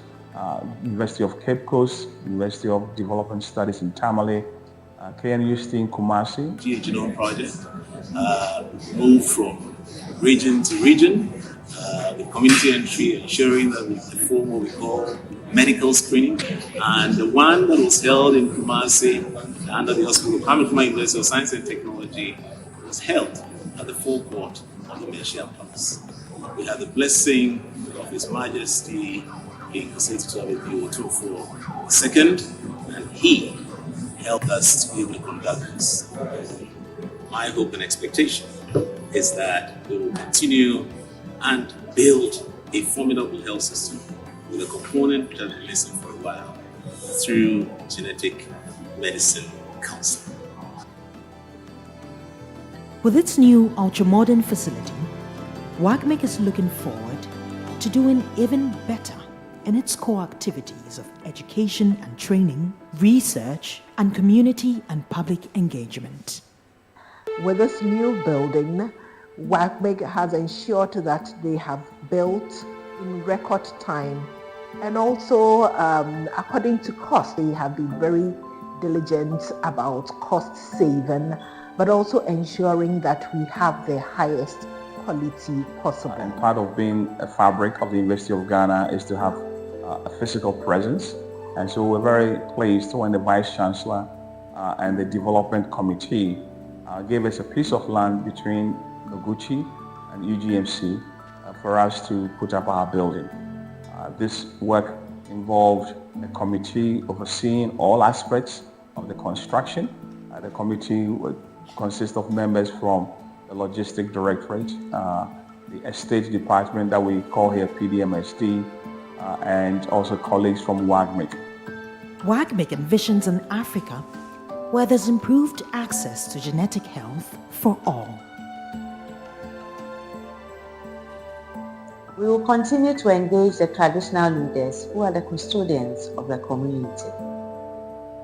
University of Cape Coast, University of Development Studies in Tamale, KNUST in Kumasi. GH Genome Project moved from region to region, the community entry, ensuring that we perform what we call medical screening. And the one that was held in Kumasi under the Hospital of Kwame University of Science and Technology was held at the forecourt of the Mercial Palace. We had the blessing of His Majesty King Hussein II, and he helped us to be able to conduct this. My hope and expectation is that we will continue and build a formidable health system with a component which has been missing for a while through genetic medicine counseling. With its new ultra-modern facility, WAGMC is looking forward to doing even better in its core activities of education and training, research, and community and public engagement. With this new building, WAGMC has ensured that they have built in record time, and also according to cost, they have been very diligent about cost saving, but also ensuring that we have the highest quality possible. And part of being a fabric of the University of Ghana is to have a physical presence. And so we're very pleased when the Vice Chancellor and the Development Committee gave us a piece of land between Noguchi and UGMC for us to put up our building. This work involved a committee overseeing all aspects of the construction. The committee would consist of members from the Logistic Directorate, the Estate Department that we call here PDMSD, and also colleagues from WAGMC. WAGMC envisions an Africa where there's improved access to genetic health for all. We will continue to engage the traditional leaders who are the custodians of the community,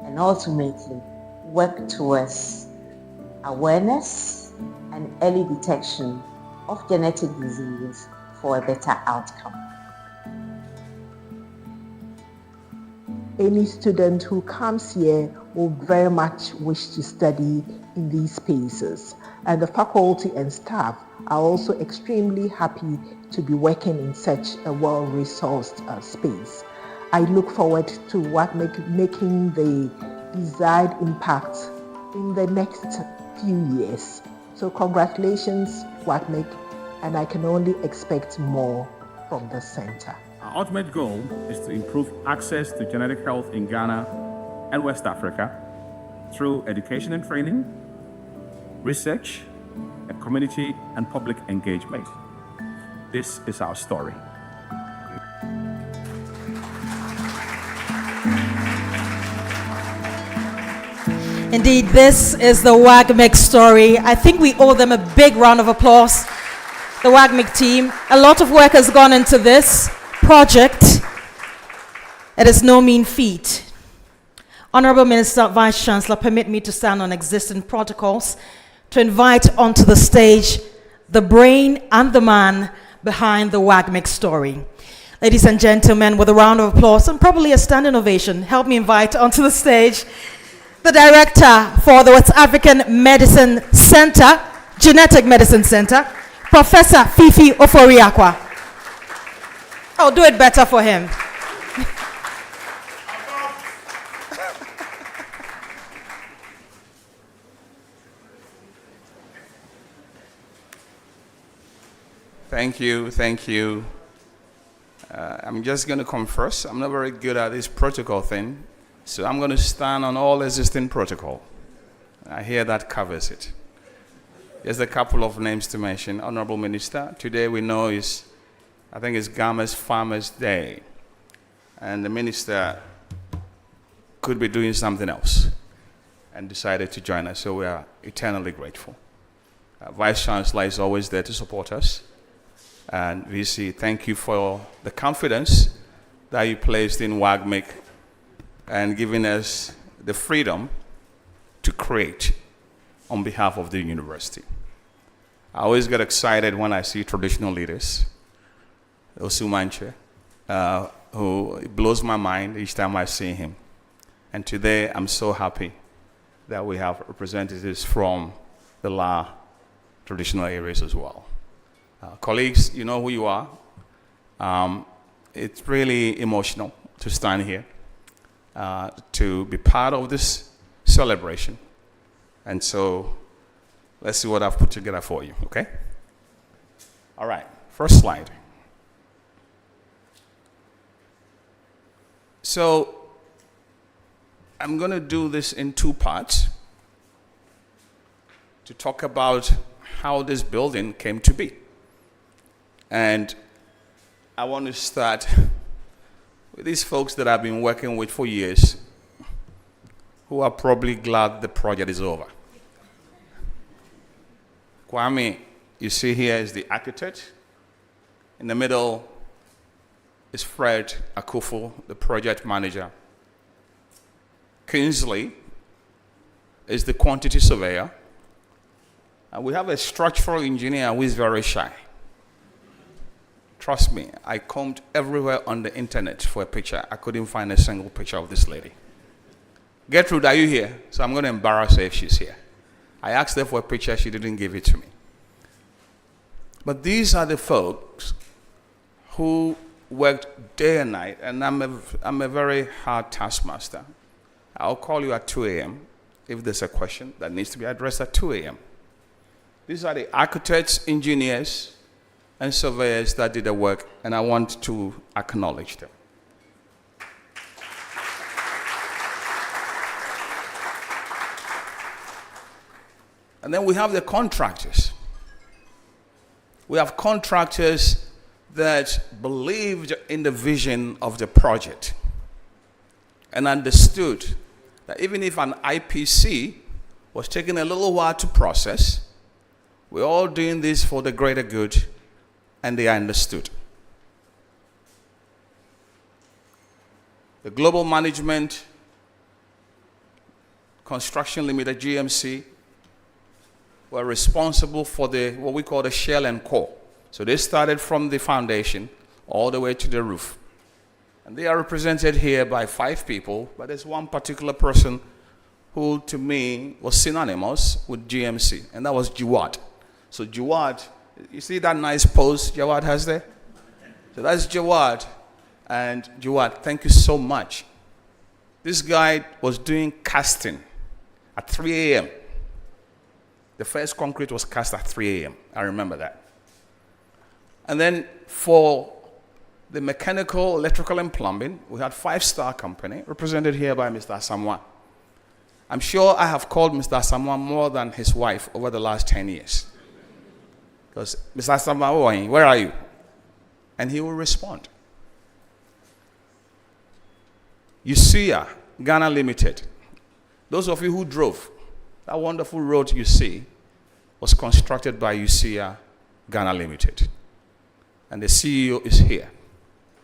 and ultimately work towards awareness and early detection of genetic diseases for a better outcome. Any student who comes here will very much wish to study in these spaces, and the faculty and staff are also extremely happy to be working in such a well-resourced space. I look forward to WAGMC making the desired impact in the next few years. So congratulations, WAGMC, and I can only expect more from the center. Our ultimate goal is to improve access to genetic health in Ghana and West Africa through education and training, research, and community and public engagement. This is our story. Indeed, this is the WAGMC story. I think we owe them a big round of applause, the WAGMC team. A lot of work has gone into this project. It is no mean feat. Honorable Minister, Vice Chancellor, permit me to stand on existing protocols to invite onto the stage the brain and the man behind the WAGMC story. Ladies and gentlemen, with a round of applause and probably a standing ovation, help me invite onto the stage the director for the West African Medicine Center, Genetic Medicine Center, Professor Fifi Oforiakwa. I'll do it better for him. Thank you, thank you. I'm just going to come first. I'm not very good at this protocol thing, so I'm going to stand on all existing protocol. I hear that covers it. There's a couple of names to mention. Honorable Minister, today we know I think it's Ghana's Farmers' Day, and the minister could be doing something else and decided to join us, so we are eternally grateful. Vice Chancellor is always there to support us. And VC, thank you for the confidence that you placed in WAGMC and giving us the freedom to create on behalf of the university. I always get excited when I see traditional leaders, Osumanche, who it blows my mind each time I see him. And today I'm so happy that we have representatives from the La traditional areas as well. Colleagues, you know who you are. It's really emotional to stand here, to be part of this celebration. And so let's see what I've put together for you, okay? All right, first slide. So I'm going to do this in two parts to talk about how this building came to be. And I want to start with these folks that I've been working with for years, who are probably glad the project is over. Kwame, you see here, is the architect. In the middle is Fred Akufo, the project manager. Kingsley is the quantity surveyor. And we have a structural engineer who is very shy. Trust me, I combed everywhere on the internet for a picture. I couldn't find a single picture of this lady. Gertrude, are you here? So I'm going to embarrass her if she's here. I asked her for a picture, she didn't give it to me. But these are the folks who worked day and night, and I'm a very hard taskmaster. I'll call you at 2 a.m. if there's a question that needs to be addressed at 2 a.m. These are the architects, engineers, and surveyors that did the work, and I want to acknowledge them. And then we have the contractors. We have contractors that believed in the vision of the project and understood that even if an IPC was taking a little while to process, we're all doing this for the greater good, and they understood. The Global Management Construction Limited, GMC, were responsible for what we call the shell and core. So they started from the foundation all the way to the roof. And they are represented here by 5 people, but there's one particular person who, to me, was synonymous with GMC, and that was Jawad. So Jawad, you see that nice pose Jawad has there? So that's Jawad. And Jawad, thank you so much. This guy was doing casting at 3 a.m. The first concrete was cast at 3 a.m. I remember that. And then for the mechanical, electrical, and plumbing, we had 5-star company, represented here by Mr. Asamoah. I'm sure I have called Mr. Asamoah more than his wife over the last 10 years. Because, Mr. Asamoah, where are you? And he will respond. UCIA, Ghana Limited. Those of you who drove, that wonderful road you see was constructed by UCIA, Ghana Limited. And the CEO is here.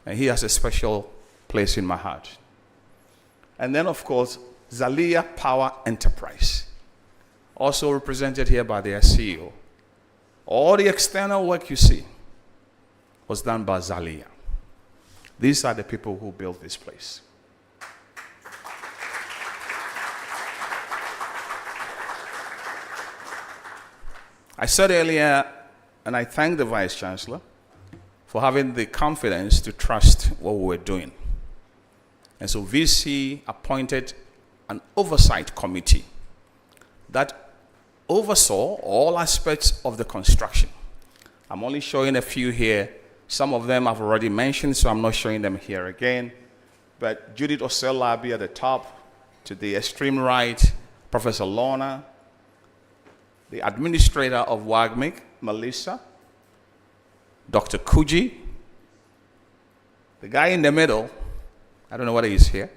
And he has a special place in my heart. And then, of course, Zalia Power Enterprise, also represented here by their CEO. All the external work you see was done by Zalia. These are the people who built this place. I said earlier, and I thank the Vice Chancellor for having the confidence to trust what we were doing. And so VC appointed an oversight committee that oversaw all aspects of the construction. I'm only showing a few here. Some of them I've already mentioned, so I'm not showing them here again. But Judith Osel-Labi at the top, to the extreme right, Professor Lorna, the administrator of WAGMC, Melissa, Dr. Kuji, the guy in the middle, I don't know whether he's here.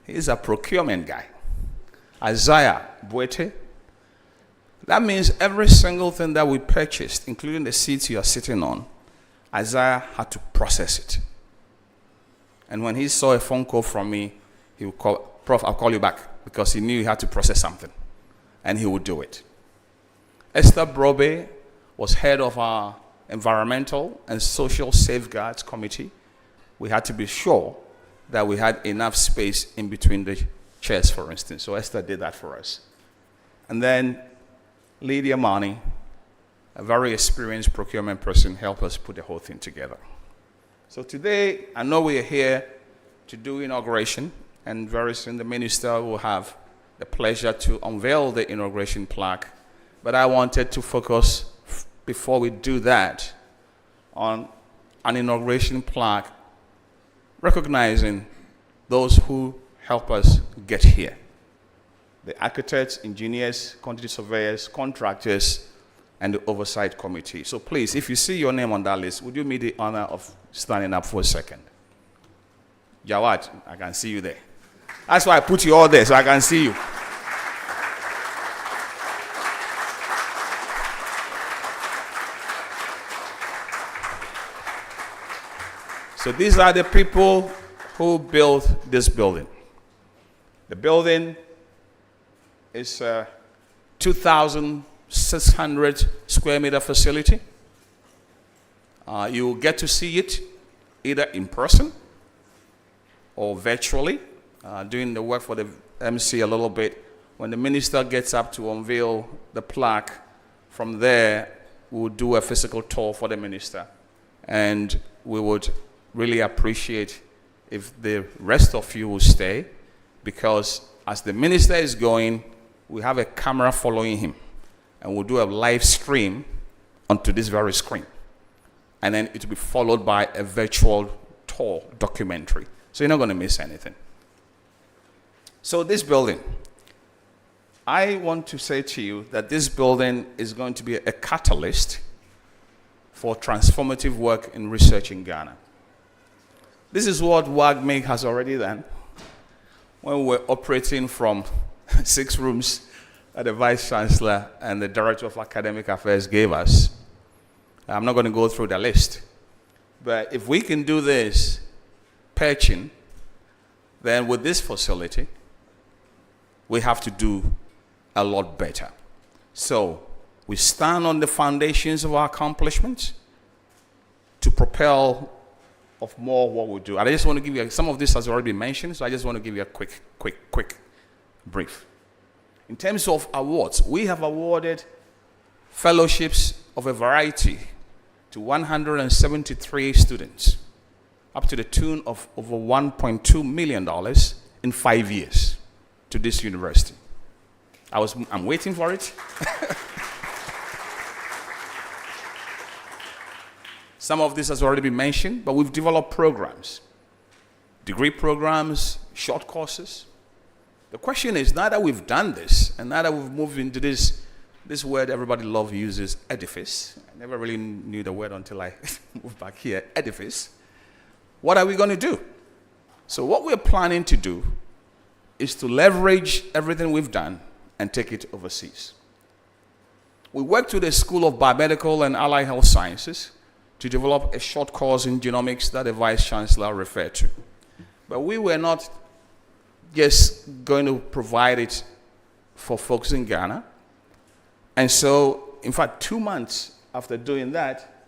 He's a procurement guy. Isaiah Buete. That means every single thing that we purchased, including the seats you are sitting on, Isaiah had to process it. And when he saw a phone call from me, he would call, Prof, I'll call you back, because he knew he had to process something. And he would do it. Esther Brobe was head of our Environmental and Social Safeguards Committee. We had to be sure that we had enough space in between the chairs, for instance. So Esther did that for us. And then Lydia Mani, a very experienced procurement person, helped us put the whole thing together. So today, I know we are here to do inauguration, and very soon the minister will have the pleasure to unveil the inauguration plaque. But I wanted to focus, before we do that, on an inauguration plaque recognizing those who help us get here. The architects, engineers, quantity surveyors, contractors, and the oversight committee. So please, if you see your name on that list, would you me the honor of standing up for a second? Jawad, I can see you there. That's why I put you all there, so I can see you. So these are the people who built this building. The building is a 2,600 square meter facility. You will get to see it either in person or virtually, doing the work for the MC a little bit. When the minister gets up to unveil the plaque, from there, we will do a physical tour for the minister. And we would really appreciate if the rest of you will stay, because as the minister is going, we have a camera following him, and we'll do a live stream onto this very screen. And then it will be followed by a virtual tour documentary. So you're not going to miss anything. So this building, I want to say to you that this building is going to be a catalyst for transformative work in research in Ghana. This is what WAGMC has already done when we were operating from 6 rooms that the Vice Chancellor and the Director of Academic Affairs gave us. I'm not going to go through the list. But if we can do this patching, then with this facility, we have to do a lot better. So we stand on the foundations of our accomplishments to propel of more what we do. And I just want to give you, some of this has already been mentioned, so I just want to give you a quick brief. In terms of awards, we have awarded fellowships of a variety to 173 students, up to the tune of over $1.2 million in 5 years to this university. I'm waiting for it. Some of this has already been mentioned, but we've developed programs, degree programs, short courses. The question is, now that we've done this, and now that we've moved into this word everybody loves uses, edifice. I never really knew the word until I moved back here, edifice. What are we going to do? So what we're planning to do is to leverage everything we've done and take it overseas. We worked with the School of Biomedical and Allied Health Sciences to develop a short course in genomics that the Vice Chancellor referred to. But we were not just going to provide it for folks in Ghana. And so, in fact, 2 months after doing that,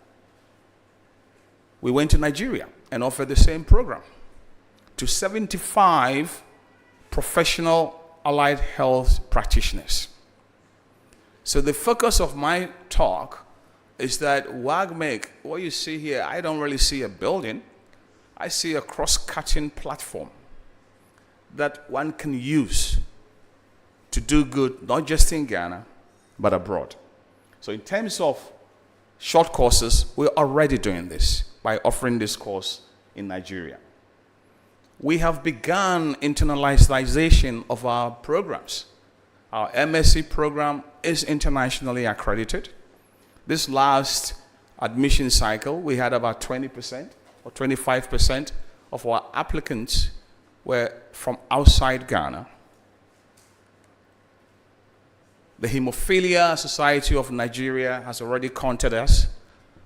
we went to Nigeria and offered the same program to 75 professional allied health practitioners. So the focus of my talk is that WAGMC, what you see here, I don't really see a building. I see a cross-cutting platform that one can use to do good, not just in Ghana, but abroad. So in terms of short courses, we're already doing this by offering this course in Nigeria. We have begun internationalization of our programs. Our MSc program is internationally accredited. This last admission cycle, we had about 20% or 25% of our applicants were from outside Ghana. The Hemophilia Society of Nigeria has already contacted us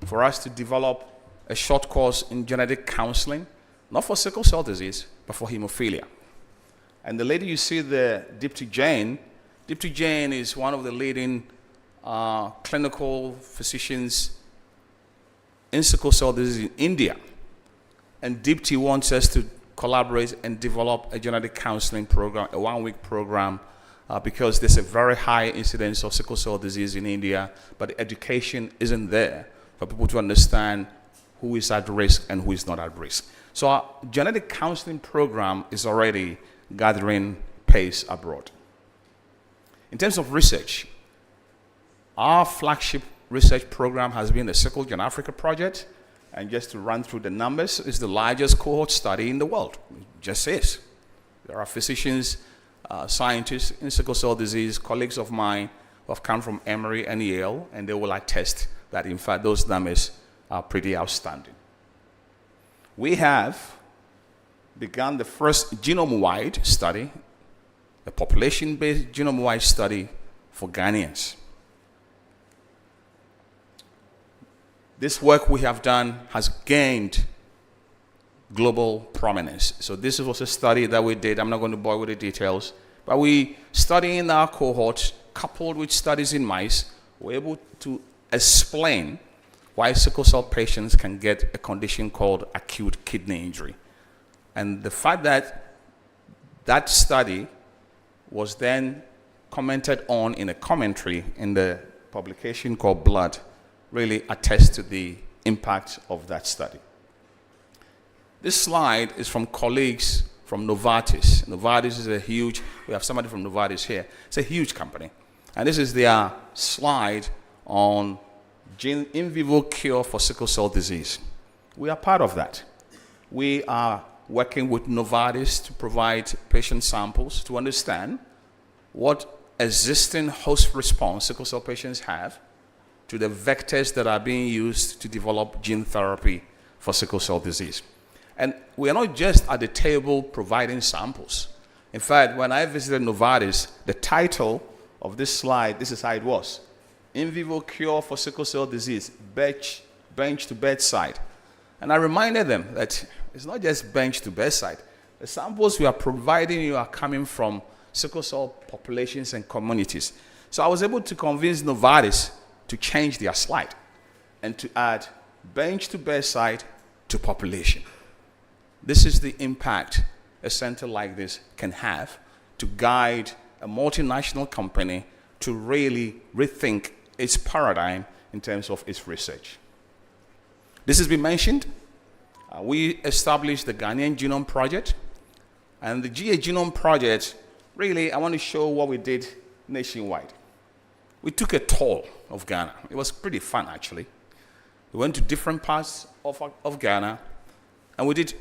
for us to develop a short course in genetic counseling, not for sickle cell disease, but for hemophilia. And the lady you see there, Dipti Jain is one of the leading clinical physicians in sickle cell disease in India. And Dipti wants us to collaborate and develop a genetic counseling program, a 1-week program, because there's a very high incidence of sickle cell disease in India, but the education isn't there for people to understand who is at risk and who is not at risk. So our genetic counseling program is already gathering pace abroad. In terms of research, our flagship research program has been the Sickle Gen Africa project, and just to run through the numbers, it's the largest cohort study in the world. It just is. There are physicians, scientists in sickle cell disease, colleagues of mine who have come from Emory and Yale, and they will attest that, in fact, those numbers are pretty outstanding. We have began the first genome-wide study, a population-based genome-wide study for Ghanaians. This work we have done has gained global prominence. So this was a study that we did. I'm not going to bore with the details, but we studied in our cohort, coupled with studies in mice, were able to explain why sickle cell patients can get a condition called acute kidney injury. And the fact that that study was then commented on in a commentary in the publication called Blood really attests to the impact of that study. This slide is from colleagues from Novartis. Novartis is a huge, we have somebody from Novartis here. It's a huge company. And this is their slide on in vivo cure for sickle cell disease. We are part of that. We are working with Novartis to provide patient samples to understand what existing host response sickle cell patients have to the vectors that are being used to develop gene therapy for sickle cell disease. And we are not just at the table providing samples. In fact, when I visited Novartis, the title of this slide, this is how it was: In vivo cure for sickle cell disease, bench to bedside. And I reminded them that it's not just bench to bedside. The samples we are providing you are coming from sickle cell populations and communities. So I was able to convince Novartis to change their slide and to add bench to bedside to population. This is the impact a center like this can have to guide a multinational company to really rethink its paradigm in terms of its research. This has been mentioned. We established the Ghanaian Genome Project. And the GA Genome Project, really, I want to show what we did nationwide. We took a tour of Ghana. It was pretty fun, actually. We went to different parts of Ghana, and we did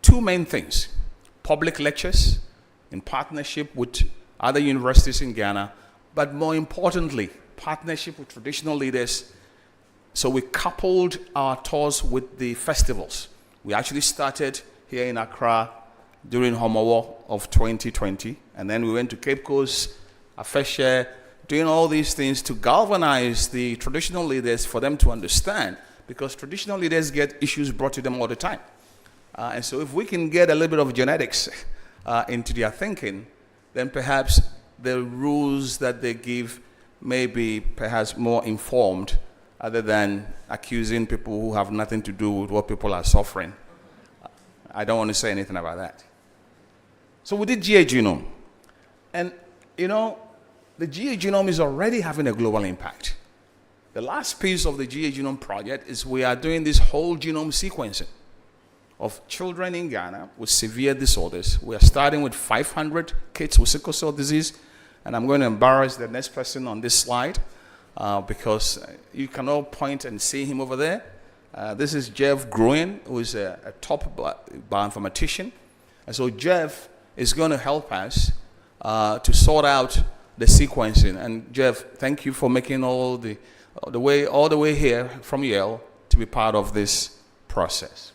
two main things: public lectures in partnership with other universities in Ghana, but more importantly, partnership with traditional leaders. So we coupled our tours with the festivals. We actually started here in Accra during Homowo of 2020, and then we went to Cape Coast, Afeshe, doing all these things to galvanize the traditional leaders for them to understand, because traditional leaders get issues brought to them all the time. And so if we can get a little bit of genetics into their thinking, then perhaps the rules that they give may be perhaps more informed, other than accusing people who have nothing to do with what people are suffering. I don't want to say anything about that. So we did GA Genome. And, you know, the GA Genome is already having a global impact. The last piece of the GA Genome project is we are doing this whole genome sequencing of children in Ghana with severe disorders. We are starting with 500 kids with sickle cell disease, and I'm going to embarrass the next person on this slide because you can all point and see him over there. This is Jeff Gruen, who is a top bioinformatician. And so Jeff is going to help us to sort out the sequencing. And Jeff, thank you for making all the way here from Yale to be part of this process.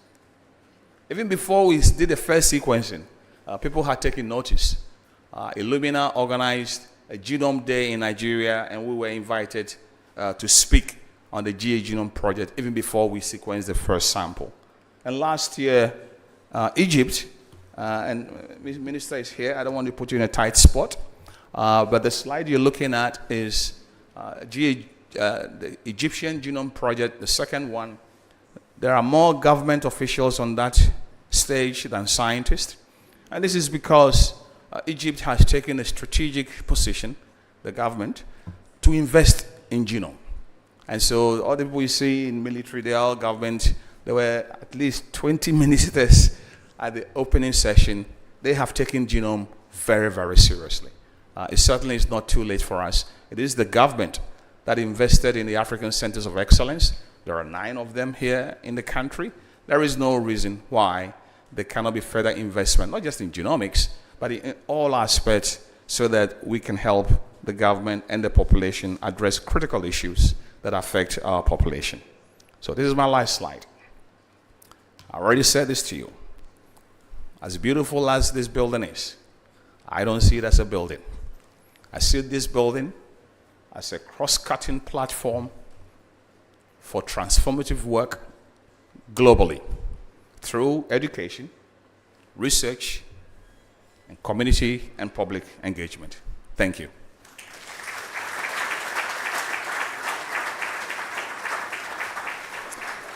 Even before we did the first sequencing, people had taken notice. Illumina organized a Genome Day in Nigeria, and we were invited to speak on the GA Genome Project even before we sequenced the first sample. And last year, Egypt, and Minister is here, I don't want to put you in a tight spot, but the slide you're looking at is the Egyptian Genome Project, the second one. There are more government officials on that stage than scientists. And this is because Egypt has taken a strategic position, the government, to invest in genome. And so all the people you see in military, they are all government. There were at least 20 ministers at the opening session. They have taken genome very, very seriously. It certainly is not too late for us. It is the government that invested in the African Centers of Excellence. There are 9 of them here in the country. There is no reason why there cannot be further investment, not just in genomics, but in all aspects, so that we can help the government and the population address critical issues that affect our population. So this is my last slide. I already said this to you. As beautiful as this building is, I don't see it as a building. I see this building as a cross-cutting platform for transformative work globally through education, research, and community and public engagement. Thank you.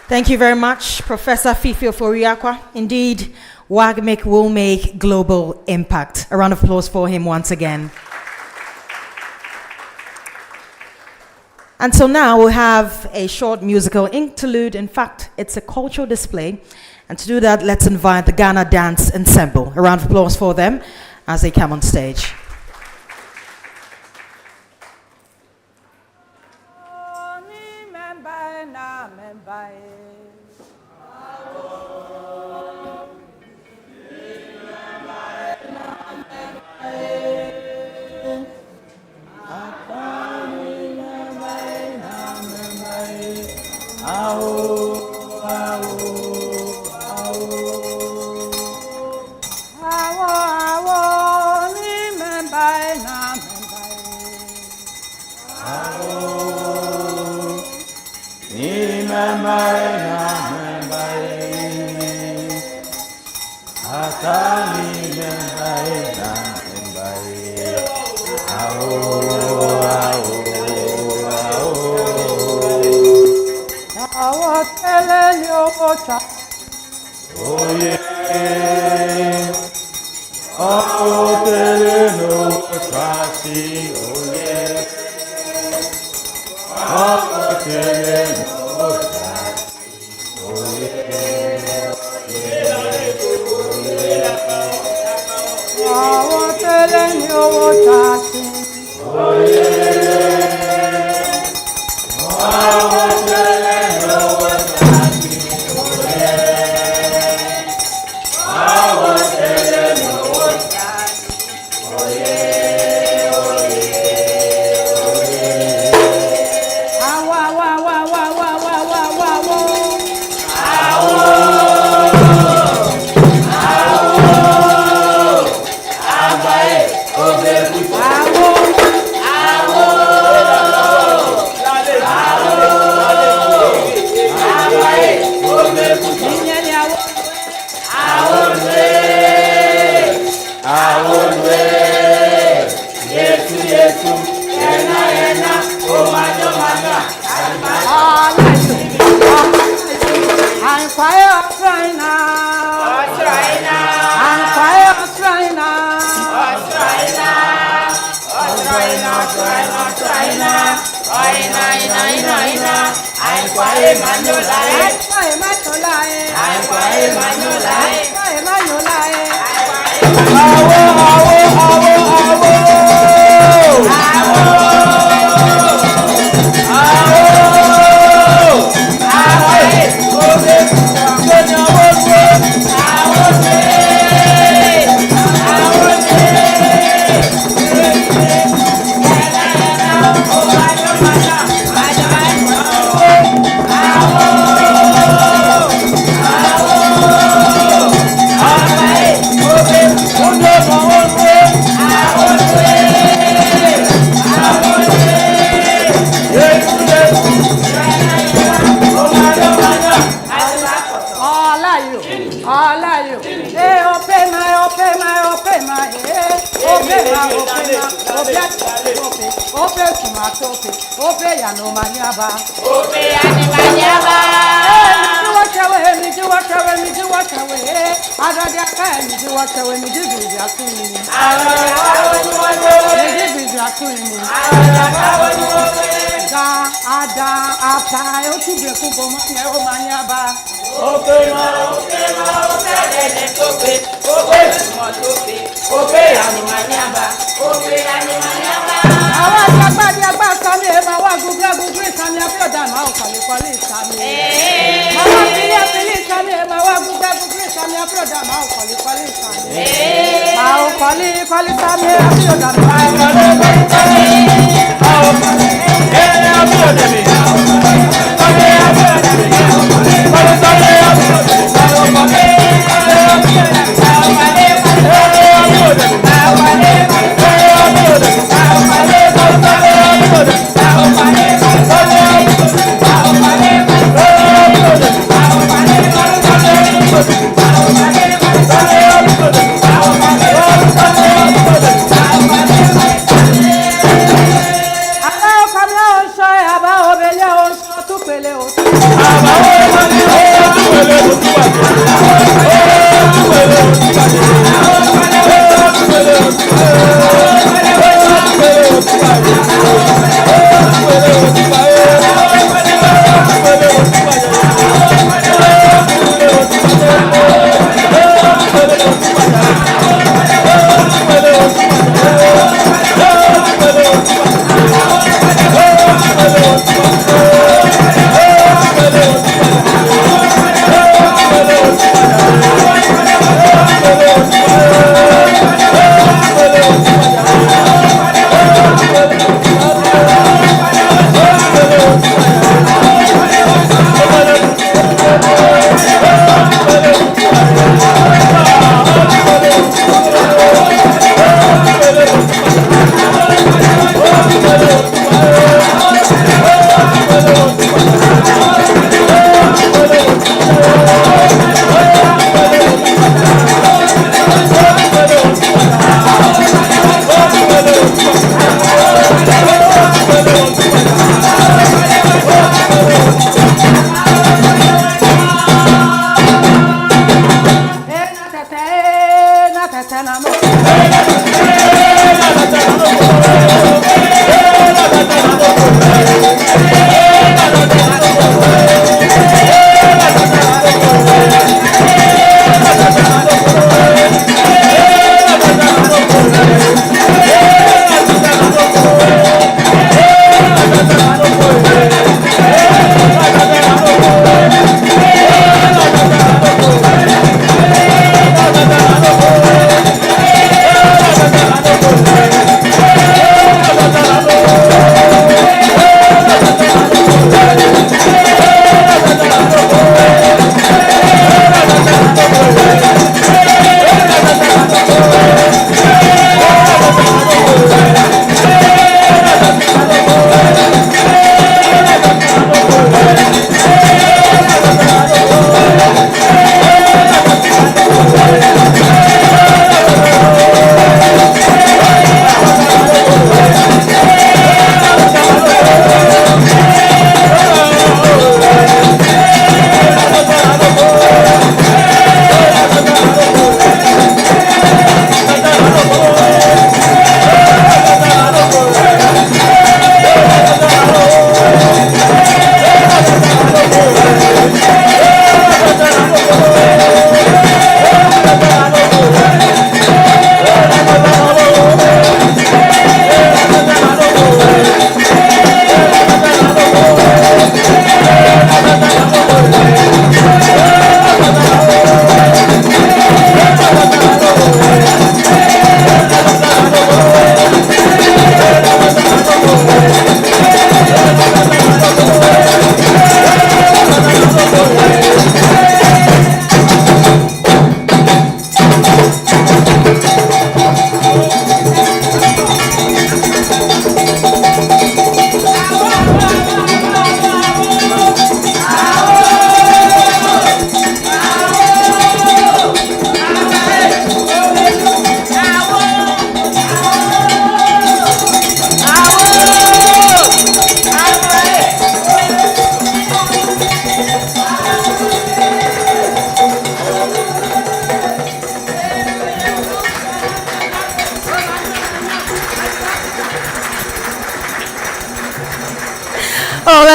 Thank you very much, Professor Fifi Oforiakwa. Indeed, WAGMC will make global impact. A round of applause for him once again. And so now we'll have a short musical interlude. In fact, it's a cultural display. And to do that, let's invite the Ghana Dance Ensemble. A round of applause for them as they come on stage. Thank you.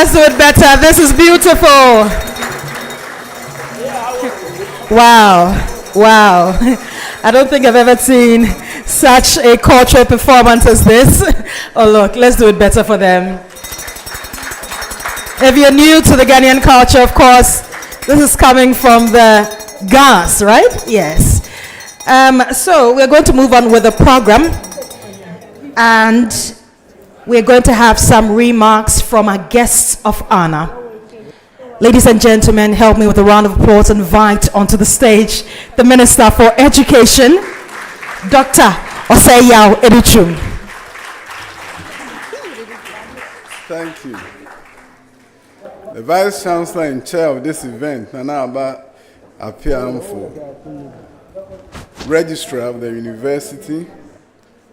let's do it better. This is beautiful. Wow. Wow. I don't think I've ever seen such a cultural performance as this. Oh, look, let's do it better for them. If you're new to the Ghanaian culture, of course, this is coming from the Gas, right? Yes. So we're going to move on with the program. And we're going to have some remarks from our guests of honor. Ladies and gentlemen, help me with a round of applause and invite onto the stage the Minister for Education, Dr. Osei Edichum. Thank you. The Vice Chancellor in chair of this event, Nana Aba Apiamfo, Registrar of the University,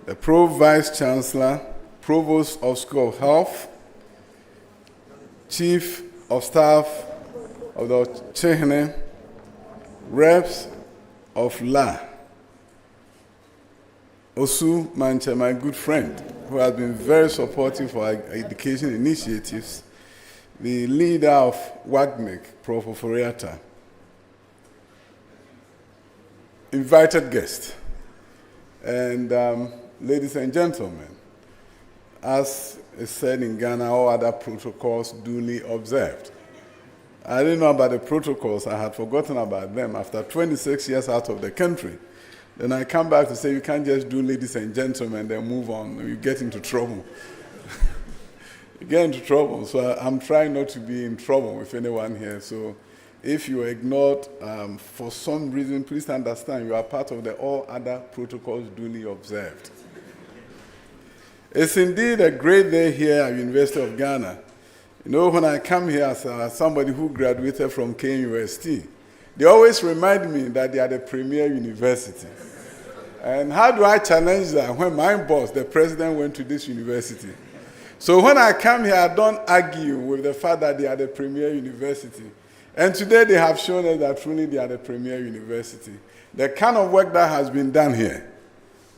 the Pro-Vice Chancellor, Provost of School of Health, Chief of Staff of the Chehne, reps of La, Osu Mancha, my good friend, who has been very supportive for our education initiatives, the leader of WAGMC, Prof. Oforiata, invited guests, and ladies and gentlemen, as is said in Ghana, all other protocols duly observed. I didn't know about the protocols. I had forgotten about them after 26 years out of the country. Then I come back to say, you can't just do ladies and gentlemen, then move on. You get into trouble. You get into trouble. So I'm trying not to be in trouble with anyone here. So if you are ignored for some reason, please understand you are part of the all other protocols duly observed. It's indeed a great day here at University of Ghana. You know, when I come here as somebody who graduated from KUST, they always remind me that they are the premier university. And how do I challenge that when my boss, the president, went to this university? So when I come here, I don't argue with the fact that they are the premier university. And today they have shown us that truly they are the premier university. The kind of work that has been done here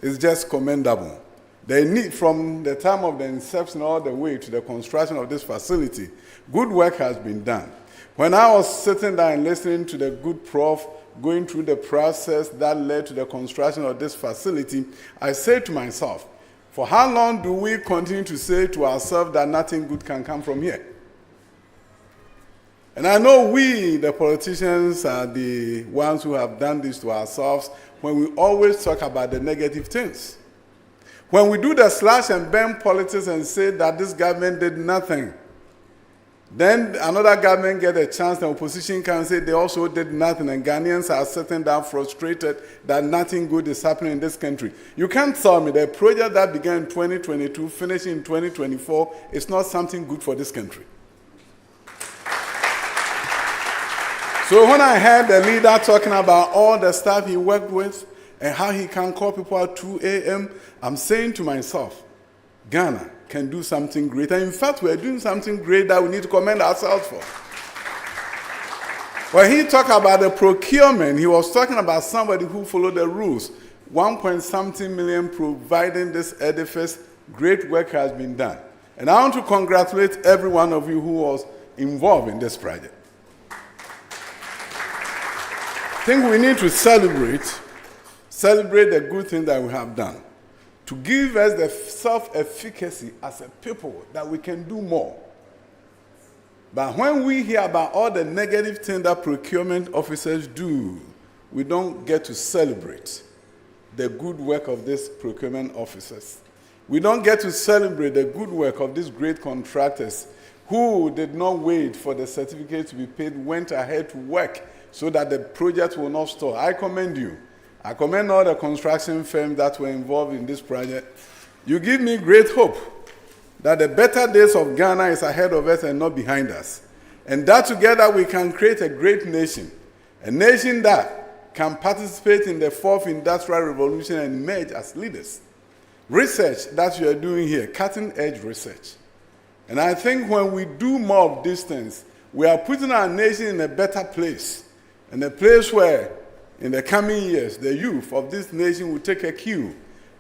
is just commendable. They need, from the time of the inception all the way to the construction of this facility, good work has been done. When I was sitting there and listening to the good prof going through the process that led to the construction of this facility, I said to myself, for how long do we continue to say to ourselves that nothing good can come from here? And I know we, the politicians, are the ones who have done this to ourselves when we always talk about the negative things. When we do the slash and burn politics and say that this government did nothing, then another government gets a chance, the opposition can say they also did nothing, and Ghanaians are sitting down frustrated that nothing good is happening in this country. You can't tell me the project that began in 2022, finishing in 2024, is not something good for this country. So when I heard the leader talking about all the stuff he worked with and how he can call people at 2 a.m., I'm saying to myself, Ghana can do something great. And in fact, we're doing something great that we need to commend ourselves for. When he talked about the procurement, he was talking about somebody who followed the rules. 1.something million providing this edifice. Great work has been done. And I want to congratulate every one of you who was involved in this project. I think we need to celebrate the good thing that we have done, to give us the self-efficacy as a people that we can do more. But when we hear about all the negative things that procurement officers do, we don't get to celebrate the good work of these procurement officers. We don't get to celebrate the good work of these great contractors who did not wait for the certificate to be paid, went ahead to work so that the project will not stall. I commend you. I commend all the construction firms that were involved in this project. You give me great hope that the better days of Ghana is ahead of us and not behind us. And that together we can create a great nation, a nation that can participate in the fourth industrial revolution and emerge as leaders. Research that you are doing here, cutting-edge research. And I think when we do more of these things, we are putting our nation in a better place, in a place where in the coming years, the youth of this nation will take a cue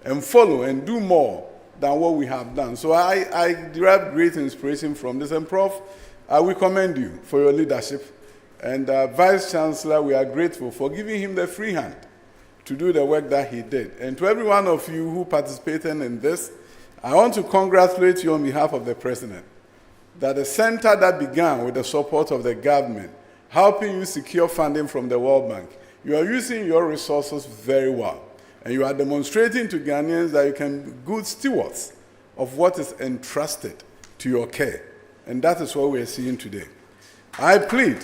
and follow and do more than what we have done. So I derive great inspiration from this. And Prof, we commend you for your leadership. And Vice Chancellor, we are grateful for giving him the free hand to do the work that he did. And to every one of you who participated in this, I want to congratulate you on behalf of the President, that the center that began with the support of the government, helping you secure funding from the World Bank, you are using your resources very well. And you are demonstrating to Ghanaians that you can be good stewards of what is entrusted to your care. And that is what we are seeing today. I plead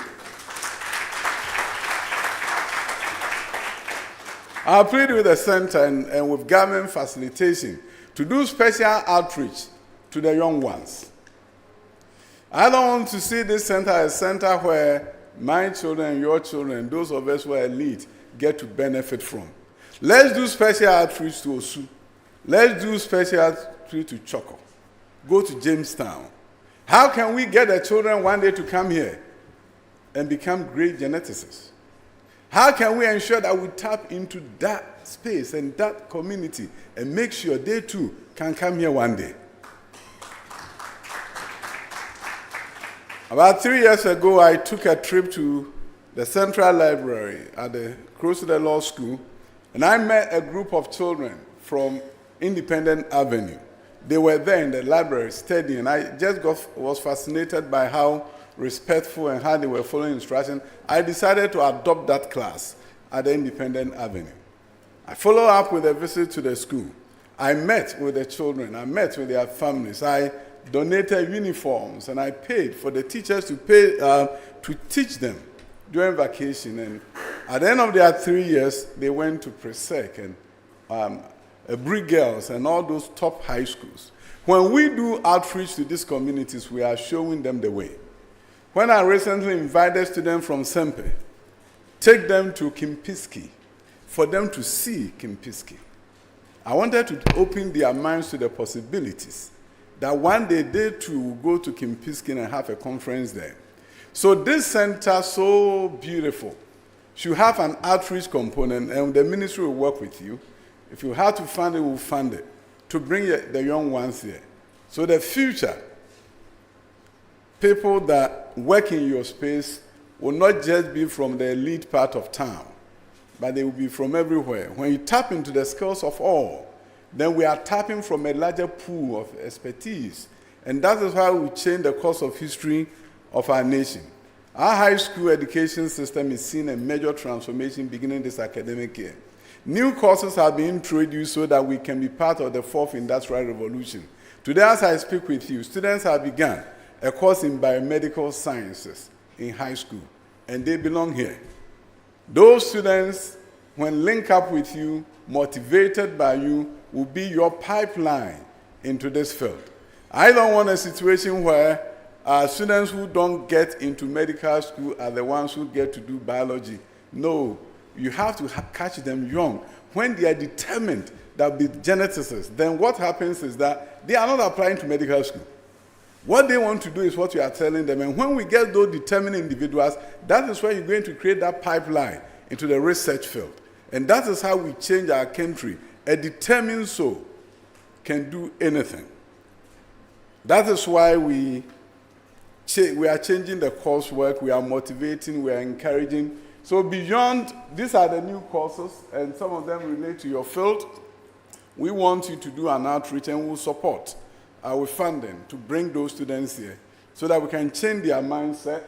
with the center and with government facilitation to do special outreach to the young ones. I don't want to see this center as a center where my children, your children, those of us who are elite get to benefit from. Let's do special outreach to Osu. Let's do special outreach to Choco. Go to Jamestown. How can we get the children one day to come here and become great geneticists? How can we ensure that we tap into that space and that community and make sure they too can come here one day? About 3 years ago, I took a trip to the Central Library at the close to the law school, and I met a group of children from Independent Avenue. They were there in the library studying, and I just was fascinated by how respectful and how they were following instructions. I decided to adopt that class at the Independent Avenue. I followed up with a visit to the school. I met with the children. I met with their families. I donated uniforms, and I paid for the teachers to teach them during vacation. And at the end of their 3 years, they went to Presec and Brick Girls and all those top high schools. When we do outreach to these communities, we are showing them the way. When I recently invited students from Sempe, take them to Kimpiski for them to see Kimpiski, I wanted to open their minds to the possibilities that one day they too will go to Kimpiski and have a conference there. So this center, so beautiful, should have an outreach component, and the ministry will work with you. If you have to fund it, we'll fund it to bring the young ones here. So the future people that work in your space will not just be from the elite part of town, but they will be from everywhere. When you tap into the skills of all, then we are tapping from a larger pool of expertise. And that is why we change the course of history of our nation. Our high school education system is seeing a major transformation beginning this academic year. New courses have been introduced so that we can be part of the fourth industrial revolution. Today, as I speak with you, students have begun a course in biomedical sciences in high school, and they belong here. Those students, when linked up with you, motivated by you, will be your pipeline into this field. I don't want a situation where students who don't get into medical school are the ones who get to do biology. No, you have to catch them young. When they are determined that be geneticists, then what happens is that they are not applying to medical school. What they want to do is what you are telling them. And when we get those determined individuals, that is where you're going to create that pipeline into the research field. And that is how we change our country. A determined soul can do anything. That is why we are changing the coursework, we are motivating, we are encouraging. So beyond, these are the new courses, and some of them relate to your field. We want you to do an outreach, and we'll support with funding to bring those students here so that we can change their mindset.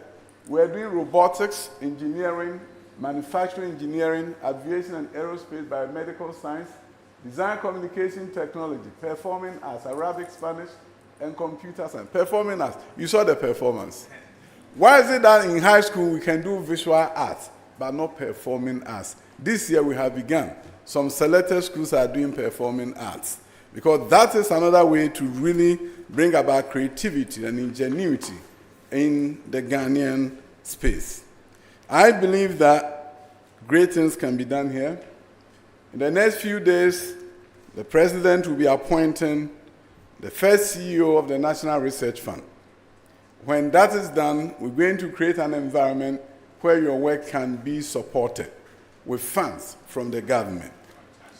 We're doing robotics, engineering, manufacturing engineering, aviation and aerospace, biomedical science, design communication technology, performing arts, Arabic, Spanish, and computer science. Performing arts. You saw the performance. Why is it that in high school we can do visual arts, but not performing arts? This year we have begun. Some selected schools are doing performing arts, because that is another way to really bring about creativity and ingenuity in the Ghanaian space. I believe that great things can be done here. In the next few days, the president will be appointing the first CEO of the National Research Fund. When that is done, we're going to create an environment where your work can be supported with funds from the government.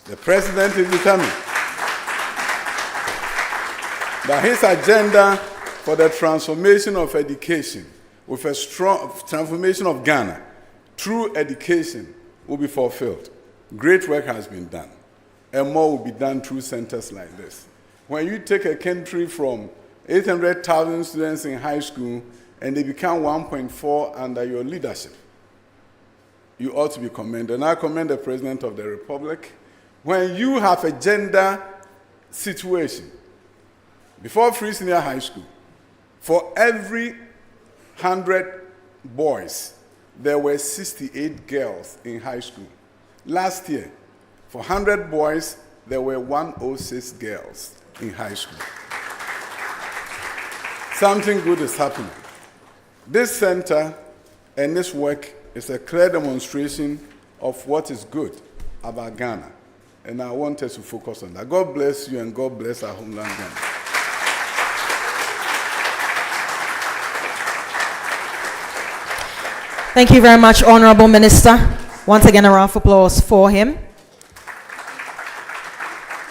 The president is determined. that his agenda for the transformation of education, with a strong transformation of Ghana through education, will be fulfilled. Great work has been done, and more will be done through centers like this. When you take a country from 800,000 students in high school and they become 1.4 under your leadership, you ought to be commended. And I commend the President of the Republic. When you have a gender situation, before free senior high school, for every 100 boys, there were 68 girls in high school. Last year, for 100 boys, there were 106 girls in high school. Something good is happening. This center and this work is a clear demonstration of what is good about Ghana. And I want us to focus on that. God bless you and God bless our homeland Ghana. Thank you very much, Honorable Minister. Once again, a round of applause for him,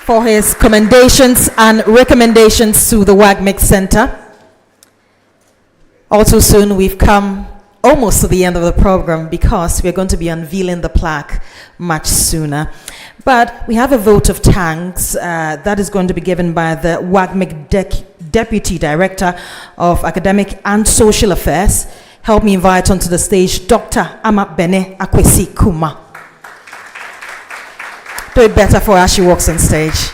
for his commendations and recommendations to the WAGMC Center. Also soon, we've come almost to the end of the program because we're going to be unveiling the plaque much sooner. But we have a vote of thanks that is going to be given by the WAGMC Deputy Director of Academic and Social Affairs. Help me invite onto the stage Dr. Ama Bene Akwesi Kuma. Do it better for her as she walks on stage.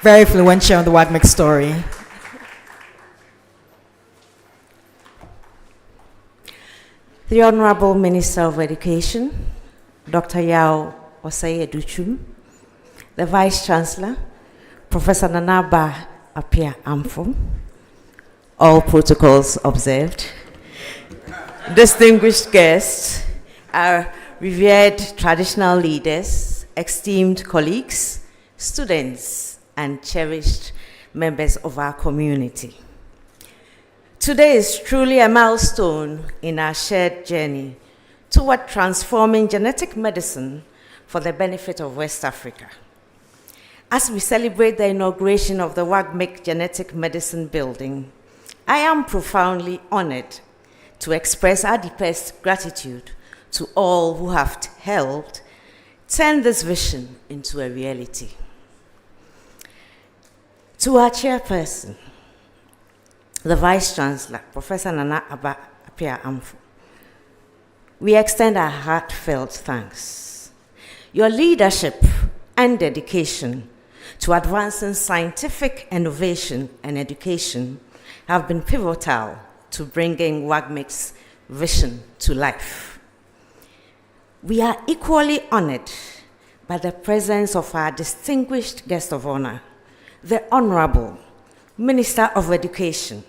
Very influential in the WAGMC story. The Honorable Minister of Education, Dr. Yao Osei Educhum, the Vice Chancellor, Professor Nanaba Apia Amfo, all protocols observed. Distinguished guests, our revered traditional leaders, esteemed colleagues, students, and cherished members of our community. Today is truly a milestone in our shared journey toward transforming genetic medicine for the benefit of West Africa. As we celebrate the inauguration of the WAGMC Genetic Medicine Building, I am profoundly honored to express our deepest gratitude to all who have helped turn this vision into a reality. To our chairperson, the Vice Chancellor, Professor Nana Apia Amfo, we extend our heartfelt thanks. Your leadership and dedication to advancing scientific innovation and education have been pivotal to bringing WAGMC's vision to life. We are equally honored by the presence of our distinguished guest of honor, the Honorable Minister of Education,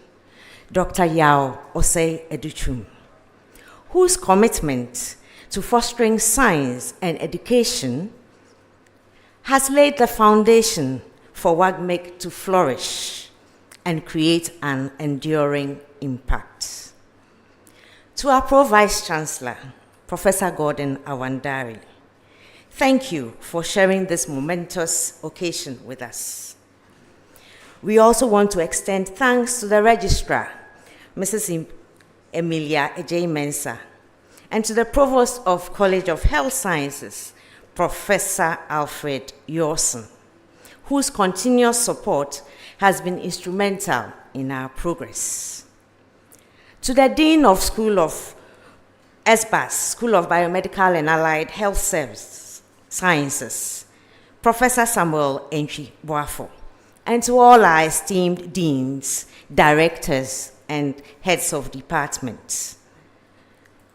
Dr. Yao Osei Educhum, whose commitment to fostering science and education has laid the foundation for WAGMC to flourish and create an enduring impact. To our Pro-Vice Chancellor, Professor Gordon Awandari, thank you for sharing this momentous occasion with us. We also want to extend thanks to the Registrar, Mrs. Emilia Ejay Mensah, and to the Provost of College of Health Sciences, Professor Alfred Yorson, whose continuous support has been instrumental in our progress. To the Dean of School of SBAS, School of Biomedical and Allied Health Sciences, Professor Samuel Entry Boafo, and to all our esteemed deans, directors, and heads of departments.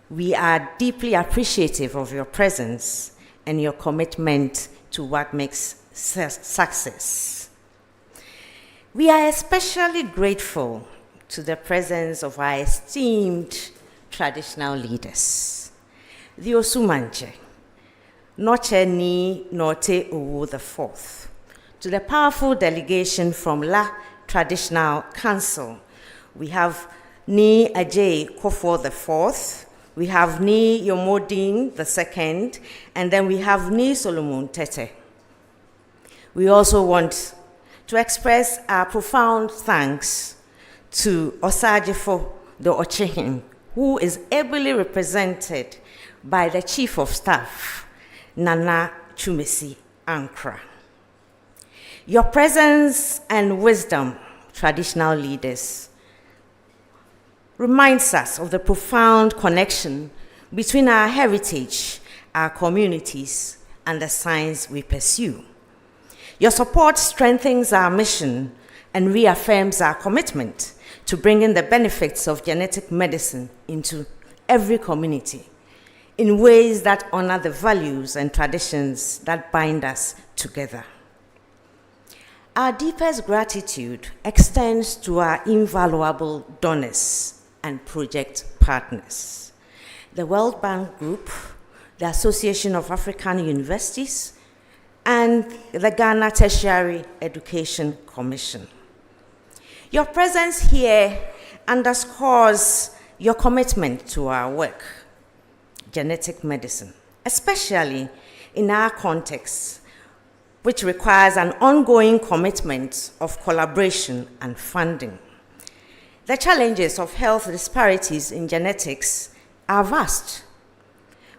We are deeply appreciative of your presence and your commitment to WAGMC's success. We are especially grateful to the presence of our esteemed traditional leaders, the Osumanche, Noche Ni Norte Owo IV, to the powerful delegation from La Traditional Council. We have Ni Ajay Kofo IV, we have Ni Yomodin II, and then we have Ni Solomon Tete. We also want to express our profound thanks to Osajifo the Ochehin, who is ably represented by the Chief of Staff, Nana Chumesi Ankra. Your presence and wisdom, traditional leaders, reminds us of the profound connection between our heritage, our communities, and the science we pursue. Your support strengthens our mission and reaffirms our commitment to bringing the benefits of genetic medicine into every community in ways that honor the values and traditions that bind us together. Our deepest gratitude extends to our invaluable donors and project partners, the World Bank Group, the Association of African Universities, and the Ghana Tertiary Education Commission. Your presence here underscores your commitment to our work, genetic medicine, especially in our context, which requires an ongoing commitment of collaboration and funding. The challenges of health disparities in genetics are vast,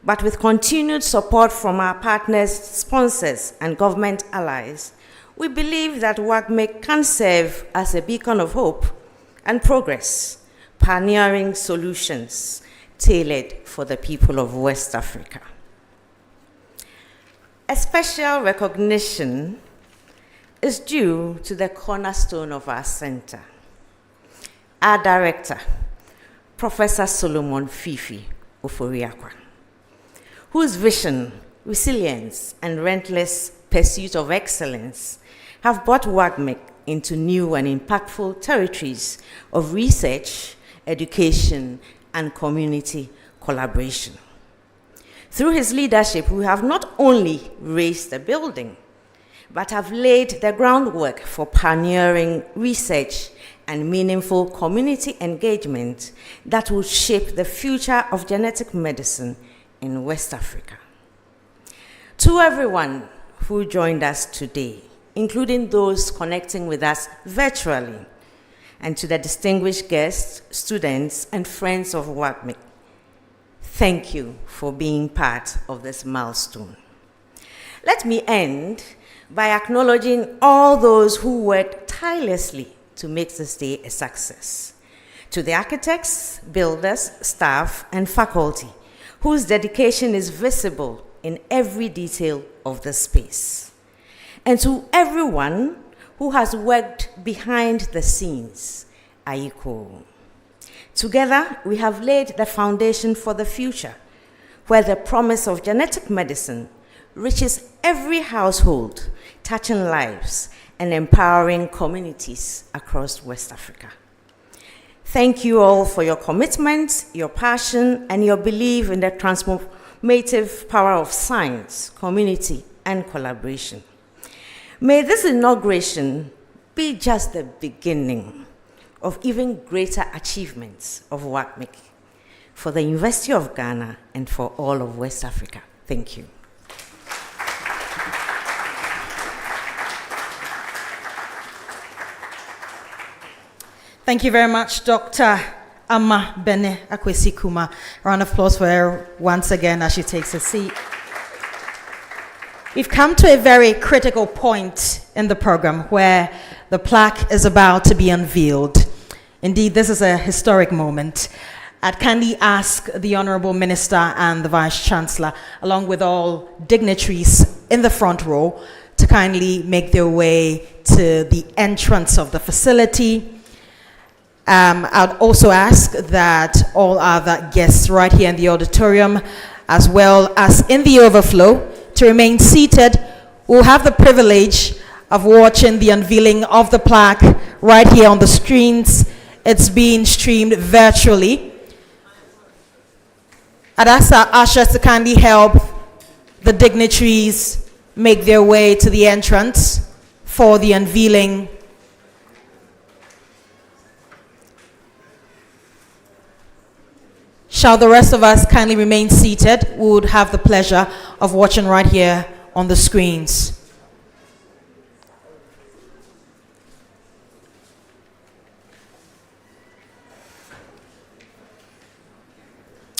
but with continued support from our partners, sponsors, and government allies, we believe that WAGMC can serve as a beacon of hope and progress, pioneering solutions tailored for the people of West Africa. A special recognition is due to the cornerstone of our center, our director, Professor Solomon Fifi Oforiakwa, whose vision, resilience, and relentless pursuit of excellence have brought WAGMC into new and impactful territories of research, education, and community collaboration. Through his leadership, we have not only raised the building, but have laid the groundwork for pioneering research and meaningful community engagement that will shape the future of genetic medicine in West Africa. To everyone who joined us today, including those connecting with us virtually, and to the distinguished guests, students, and friends of WAGMC, thank you for being part of this milestone. Let me end by acknowledging all those who worked tirelessly to make this day a success. To the architects, builders, staff, and faculty, whose dedication is visible in every detail of the space. And to everyone who has worked behind the scenes, Aiko. Together, we have laid the foundation for the future, where the promise of genetic medicine reaches every household, touching lives and empowering communities across West Africa. Thank you all for your commitment, your passion, and your belief in the transformative power of science, community, and collaboration. May this inauguration be just the beginning of even greater achievements of WAGMC for the University of Ghana and for all of West Africa. Thank you. Thank you very much, Dr. Amma Bene Akwesi Kuma. Round of applause for her once again as she takes a seat. We've come to a very critical point in the program where the plaque is about to be unveiled. Indeed, this is a historic moment. I'd kindly ask the Honorable Minister and the Vice Chancellor, along with all dignitaries in the front row, to kindly make their way to the entrance of the facility. I'd also ask that all other guests right here in the auditorium, as well as in the overflow, to remain seated. We'll have the privilege of watching the unveiling of the plaque right here on the screens. It's being streamed virtually. I'd ask our ushers to kindly help the dignitaries make their way to the entrance for the unveiling. Shall the rest of us kindly remain seated? We would have the pleasure of watching right here on the screens.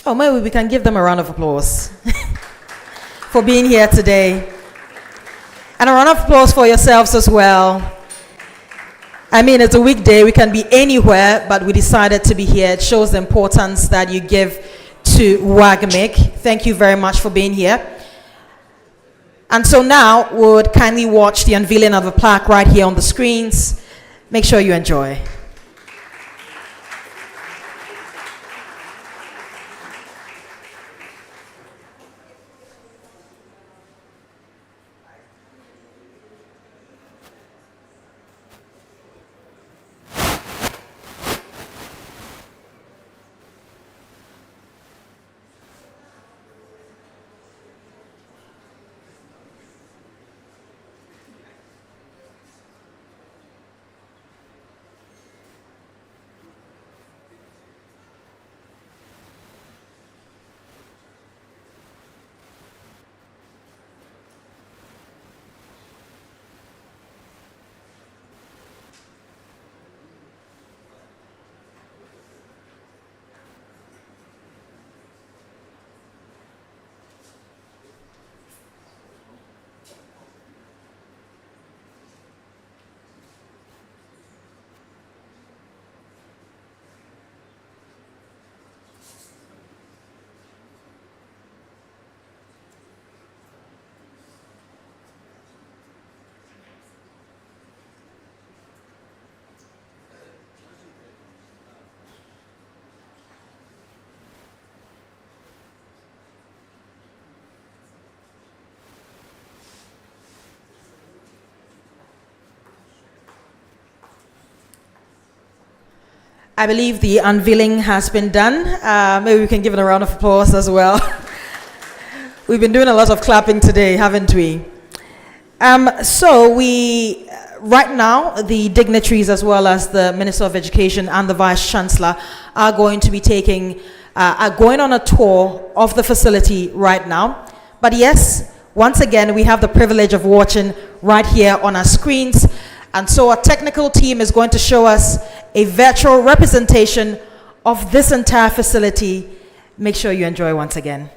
Oh, maybe we can give them a round of applause for being here today. And a round of applause for yourselves as well. I mean, it's a weekday, we can be anywhere, but we decided to be here. It shows the importance that you give to WAGMC. Thank you very much for being here. And so now, we would kindly watch the unveiling of the plaque right here on the screens. Make sure you enjoy. I believe the unveiling has been done. Maybe we can give it a round of applause as well. We've been doing a lot of clapping today, haven't we? So right now, the dignitaries as well as the Minister of Education and the Vice Chancellor are going to be going on a tour of the facility right now. But yes, once again, we have the privilege of watching right here on our screens. And so our technical team is going to show us a virtual representation of this entire facility. Make sure you enjoy once again.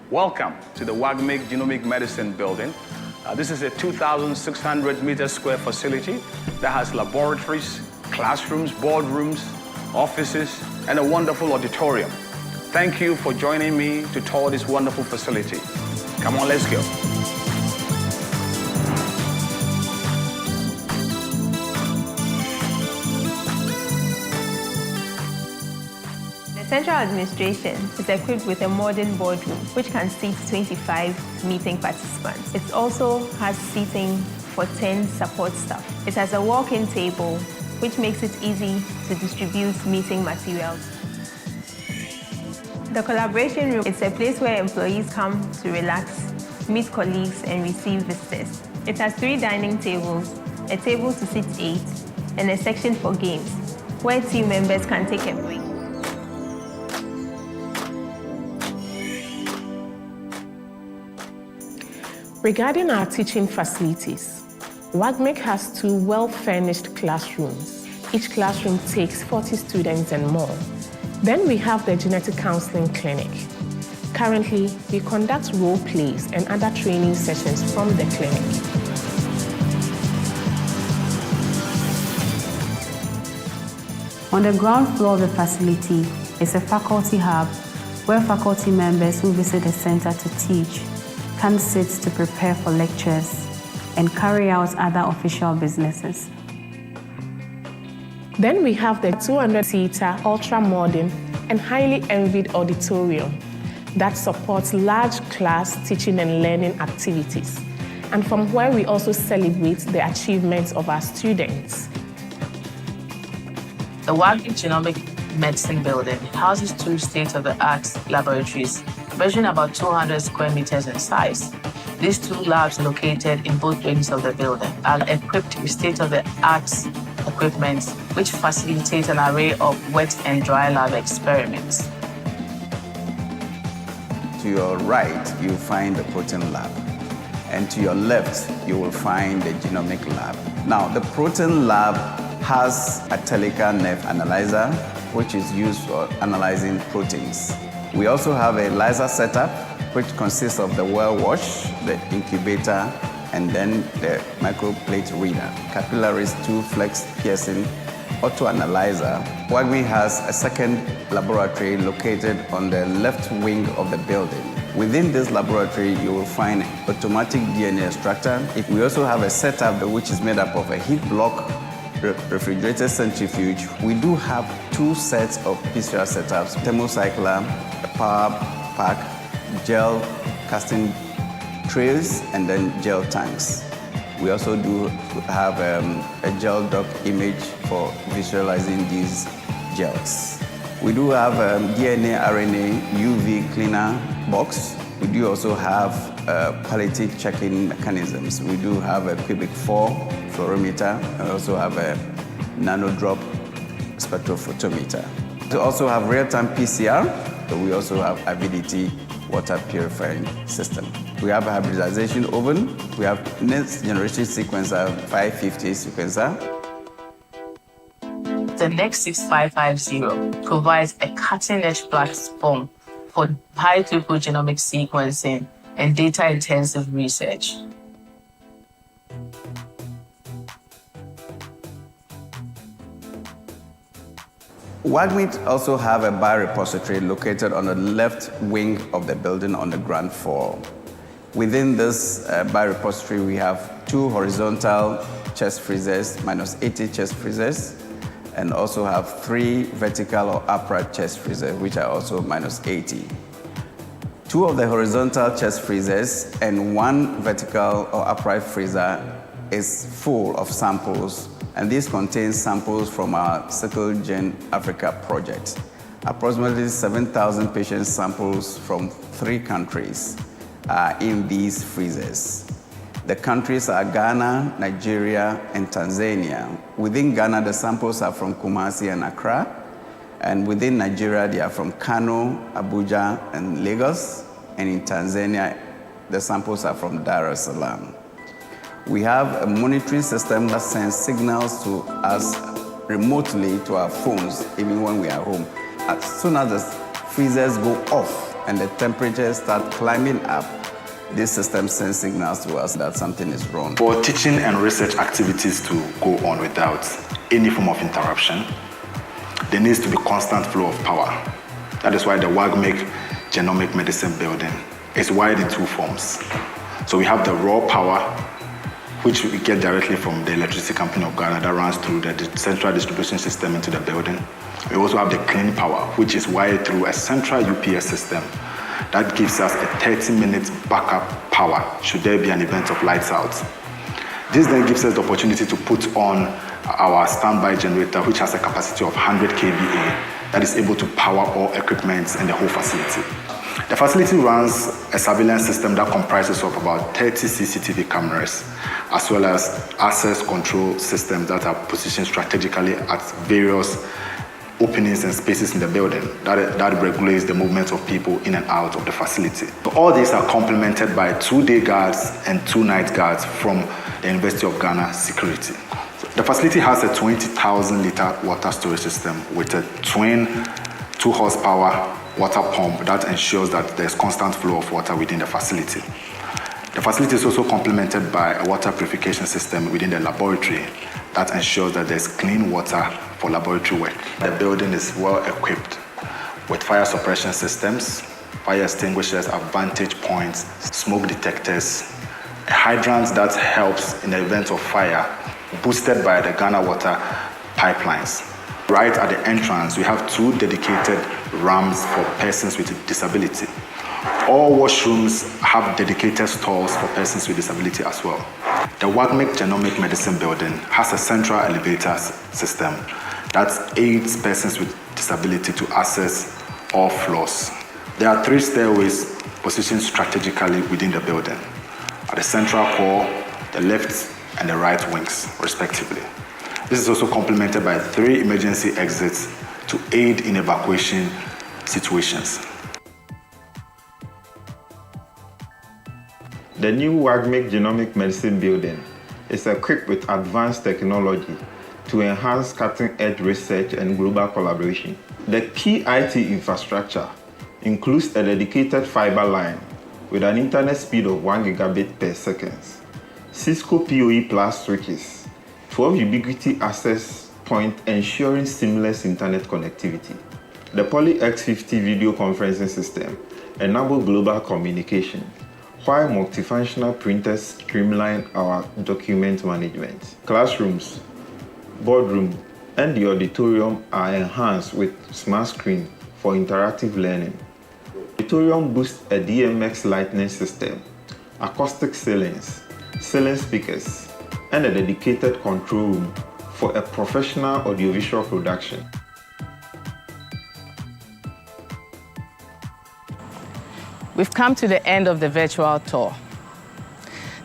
Welcome to the WAGMC Genomic Medicine Building. This is a 2,600 meter square facility that has laboratories, classrooms, boardrooms, offices, and a wonderful auditorium. Thank you for joining me to tour this wonderful facility. Come on, let's go. The Central Administration is equipped with a modern boardroom which can seat 25 meeting participants. It also has seating for 10 support staff. It has a walk-in table which makes it easy to distribute meeting materials. The collaboration room is a place where employees come to relax, meet colleagues, and receive visitors. It has 3 dining tables, a table to sit 8, and a section for games, where team members can take a break. Regarding our teaching facilities, WAGMC has 2 well-furnished classrooms. Each classroom takes 40 students and more. Then we have the genetic counseling clinic. Currently, we conduct role plays and other training sessions from the clinic. On the ground floor of the facility is a faculty hub where faculty members who visit the center to teach can sit to prepare for lectures and carry out other official businesses. Then we have the 200-seater, ultra-modern and highly envied auditorium that supports large class teaching and learning activities, and from where we also celebrate the achievements of our students. The WAGMC Genomic Medicine Building houses 2 state-of-the-art laboratories measuring about 200 square meters in size. These 2 labs located in both wings of the building are equipped with state-of-the-art equipment which facilitates an array of wet and dry lab experiments. To your right, you find the protein lab. And to your left, you will find the genomic lab. Now, the protein lab has a Telica nerve analyzer, which is used for analyzing proteins. We also have a laser setup, which consists of the well wash, the incubator, and then the microplate reader, capillaries, 2 flex piercing, auto-analyzer. WAGMC has a second laboratory located on the left wing of the building. Within this laboratory, you will find automatic DNA extractor. We also have a setup which is made up of a heat block, refrigerated centrifuge. We do have 2 sets of PCR setups, thermocycler, a power pack, gel casting trays, and then gel tanks. We also do have a gel doc image for visualizing these gels. We do have DNA, RNA, UV cleaner box. We do also have quality checking mechanisms. We do have a cubic 4 fluorometer. We also have a nano drop spectrophotometer. We also have real-time PCR. We also have Avidity water purifying system. We have a hybridization oven. We have next generation sequencer, 550 sequencer. The Next 6550 provides a cutting-edge platform for high-throughput genomic sequencing and data-intensive research. WAGMC also have a biorepository located on the left wing of the building on the ground floor. Within this biorepository, we have 2 horizontal chest freezers, -80 chest freezers, and also have 3 vertical or upright chest freezers, which are also -80. 2 of the horizontal chest freezers and 1 vertical or upright freezer is full of samples, and this contains samples from our Sickle Gen Africa project. Approximately 7,000 patient samples from 3 countries are in these freezers. The countries are Ghana, Nigeria, and Tanzania. Within Ghana, the samples are from Kumasi and Accra, and within Nigeria, they are from Kano, Abuja, and Lagos, and in Tanzania, the samples are from Dar es Salaam. We have a monitoring system that sends signals to us remotely to our phones, even when we are home. As soon as the freezers go off and the temperatures start climbing up, this system sends signals to us that something is wrong. For teaching and research activities to go on without any form of interruption, there needs to be constant flow of power. That is why the WAGMC Genomic Medicine Building is wired in 2 forms. So we have the raw power, which we get directly from the electricity company of Ghana that runs through the central distribution system into the building. We also have the clean power, which is wired through a central UPS system that gives us a 30-minute backup power should there be an event of lights out. This then gives us the opportunity to put on our standby generator, which has a capacity of 100 kVA that is able to power all equipment in the whole facility. The facility runs a surveillance system that comprises of about 30 CCTV cameras, as well as access control systems that are positioned strategically at various openings and spaces in the building that regulates the movement of people in and out of the facility. So all these are complemented by 2 day guards and 2 night guards from the University of Ghana Security. So the facility has a 20,000 liter water storage system with a twin 2 horsepower water pump that ensures that there's constant flow of water within the facility. The facility is also complemented by a water purification system within the laboratory that ensures that there's clean water for laboratory work. The building is well equipped with fire suppression systems, fire extinguishers at vantage points, smoke detectors, a hydrant that helps in the event of fire, boosted by the Ghana water pipelines. Right at the entrance, we have 2 dedicated ramps for persons with disability. All washrooms have dedicated stalls for persons with disability as well. The WAGMC Genomic Medicine Building has a central elevator system that aids persons with disability to access all floors. There are 3 stairways positioned strategically within the building, at the central core, the left and the right wings, respectively. This is also complemented by 3 emergency exits to aid in evacuation situations. The new WAGMC Genomic Medicine Building is equipped with advanced technology to enhance cutting-edge research and global collaboration. The key IT infrastructure includes a dedicated fiber line with an internet speed of 1 gigabit per second, Cisco PoE Plus switches, 12 ubiquity access points ensuring seamless internet connectivity. The Poly X50 video conferencing system enables global communication, while multifunctional printers streamline our document management. Classrooms, boardroom, and the auditorium are enhanced with smart screen for interactive learning. The auditorium boasts a DMX lighting system, acoustic ceilings, ceiling speakers, and a dedicated control room for a professional audiovisual production. We've come to the end of the virtual tour.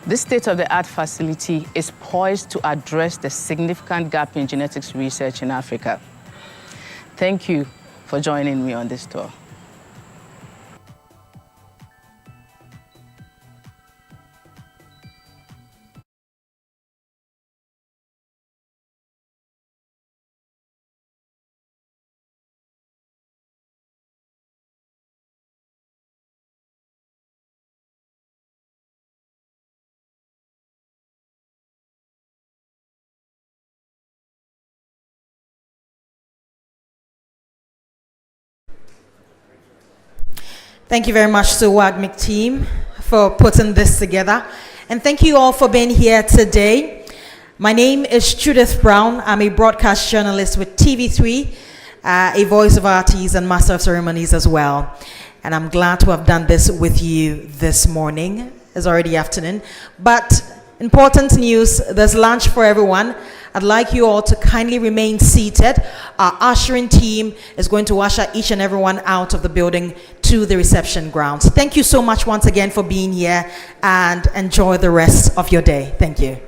This state-of-the-art facility is poised to address the significant gap in genetics research in Africa. Thank you for joining me on this tour. Thank you very much to WAGMC team for putting this together. And thank you all for being here today. My name is Judith Brown. I'm a broadcast journalist with TV3, a voice of artists and master of ceremonies as well. And I'm glad to have done this with you this morning. It's already afternoon. But important news, there's lunch for everyone. I'd like you all to kindly remain seated. Our ushering team is going to usher each and everyone out of the building to the reception grounds. Thank you so much once again for being here, and enjoy the rest of your day. Thank you.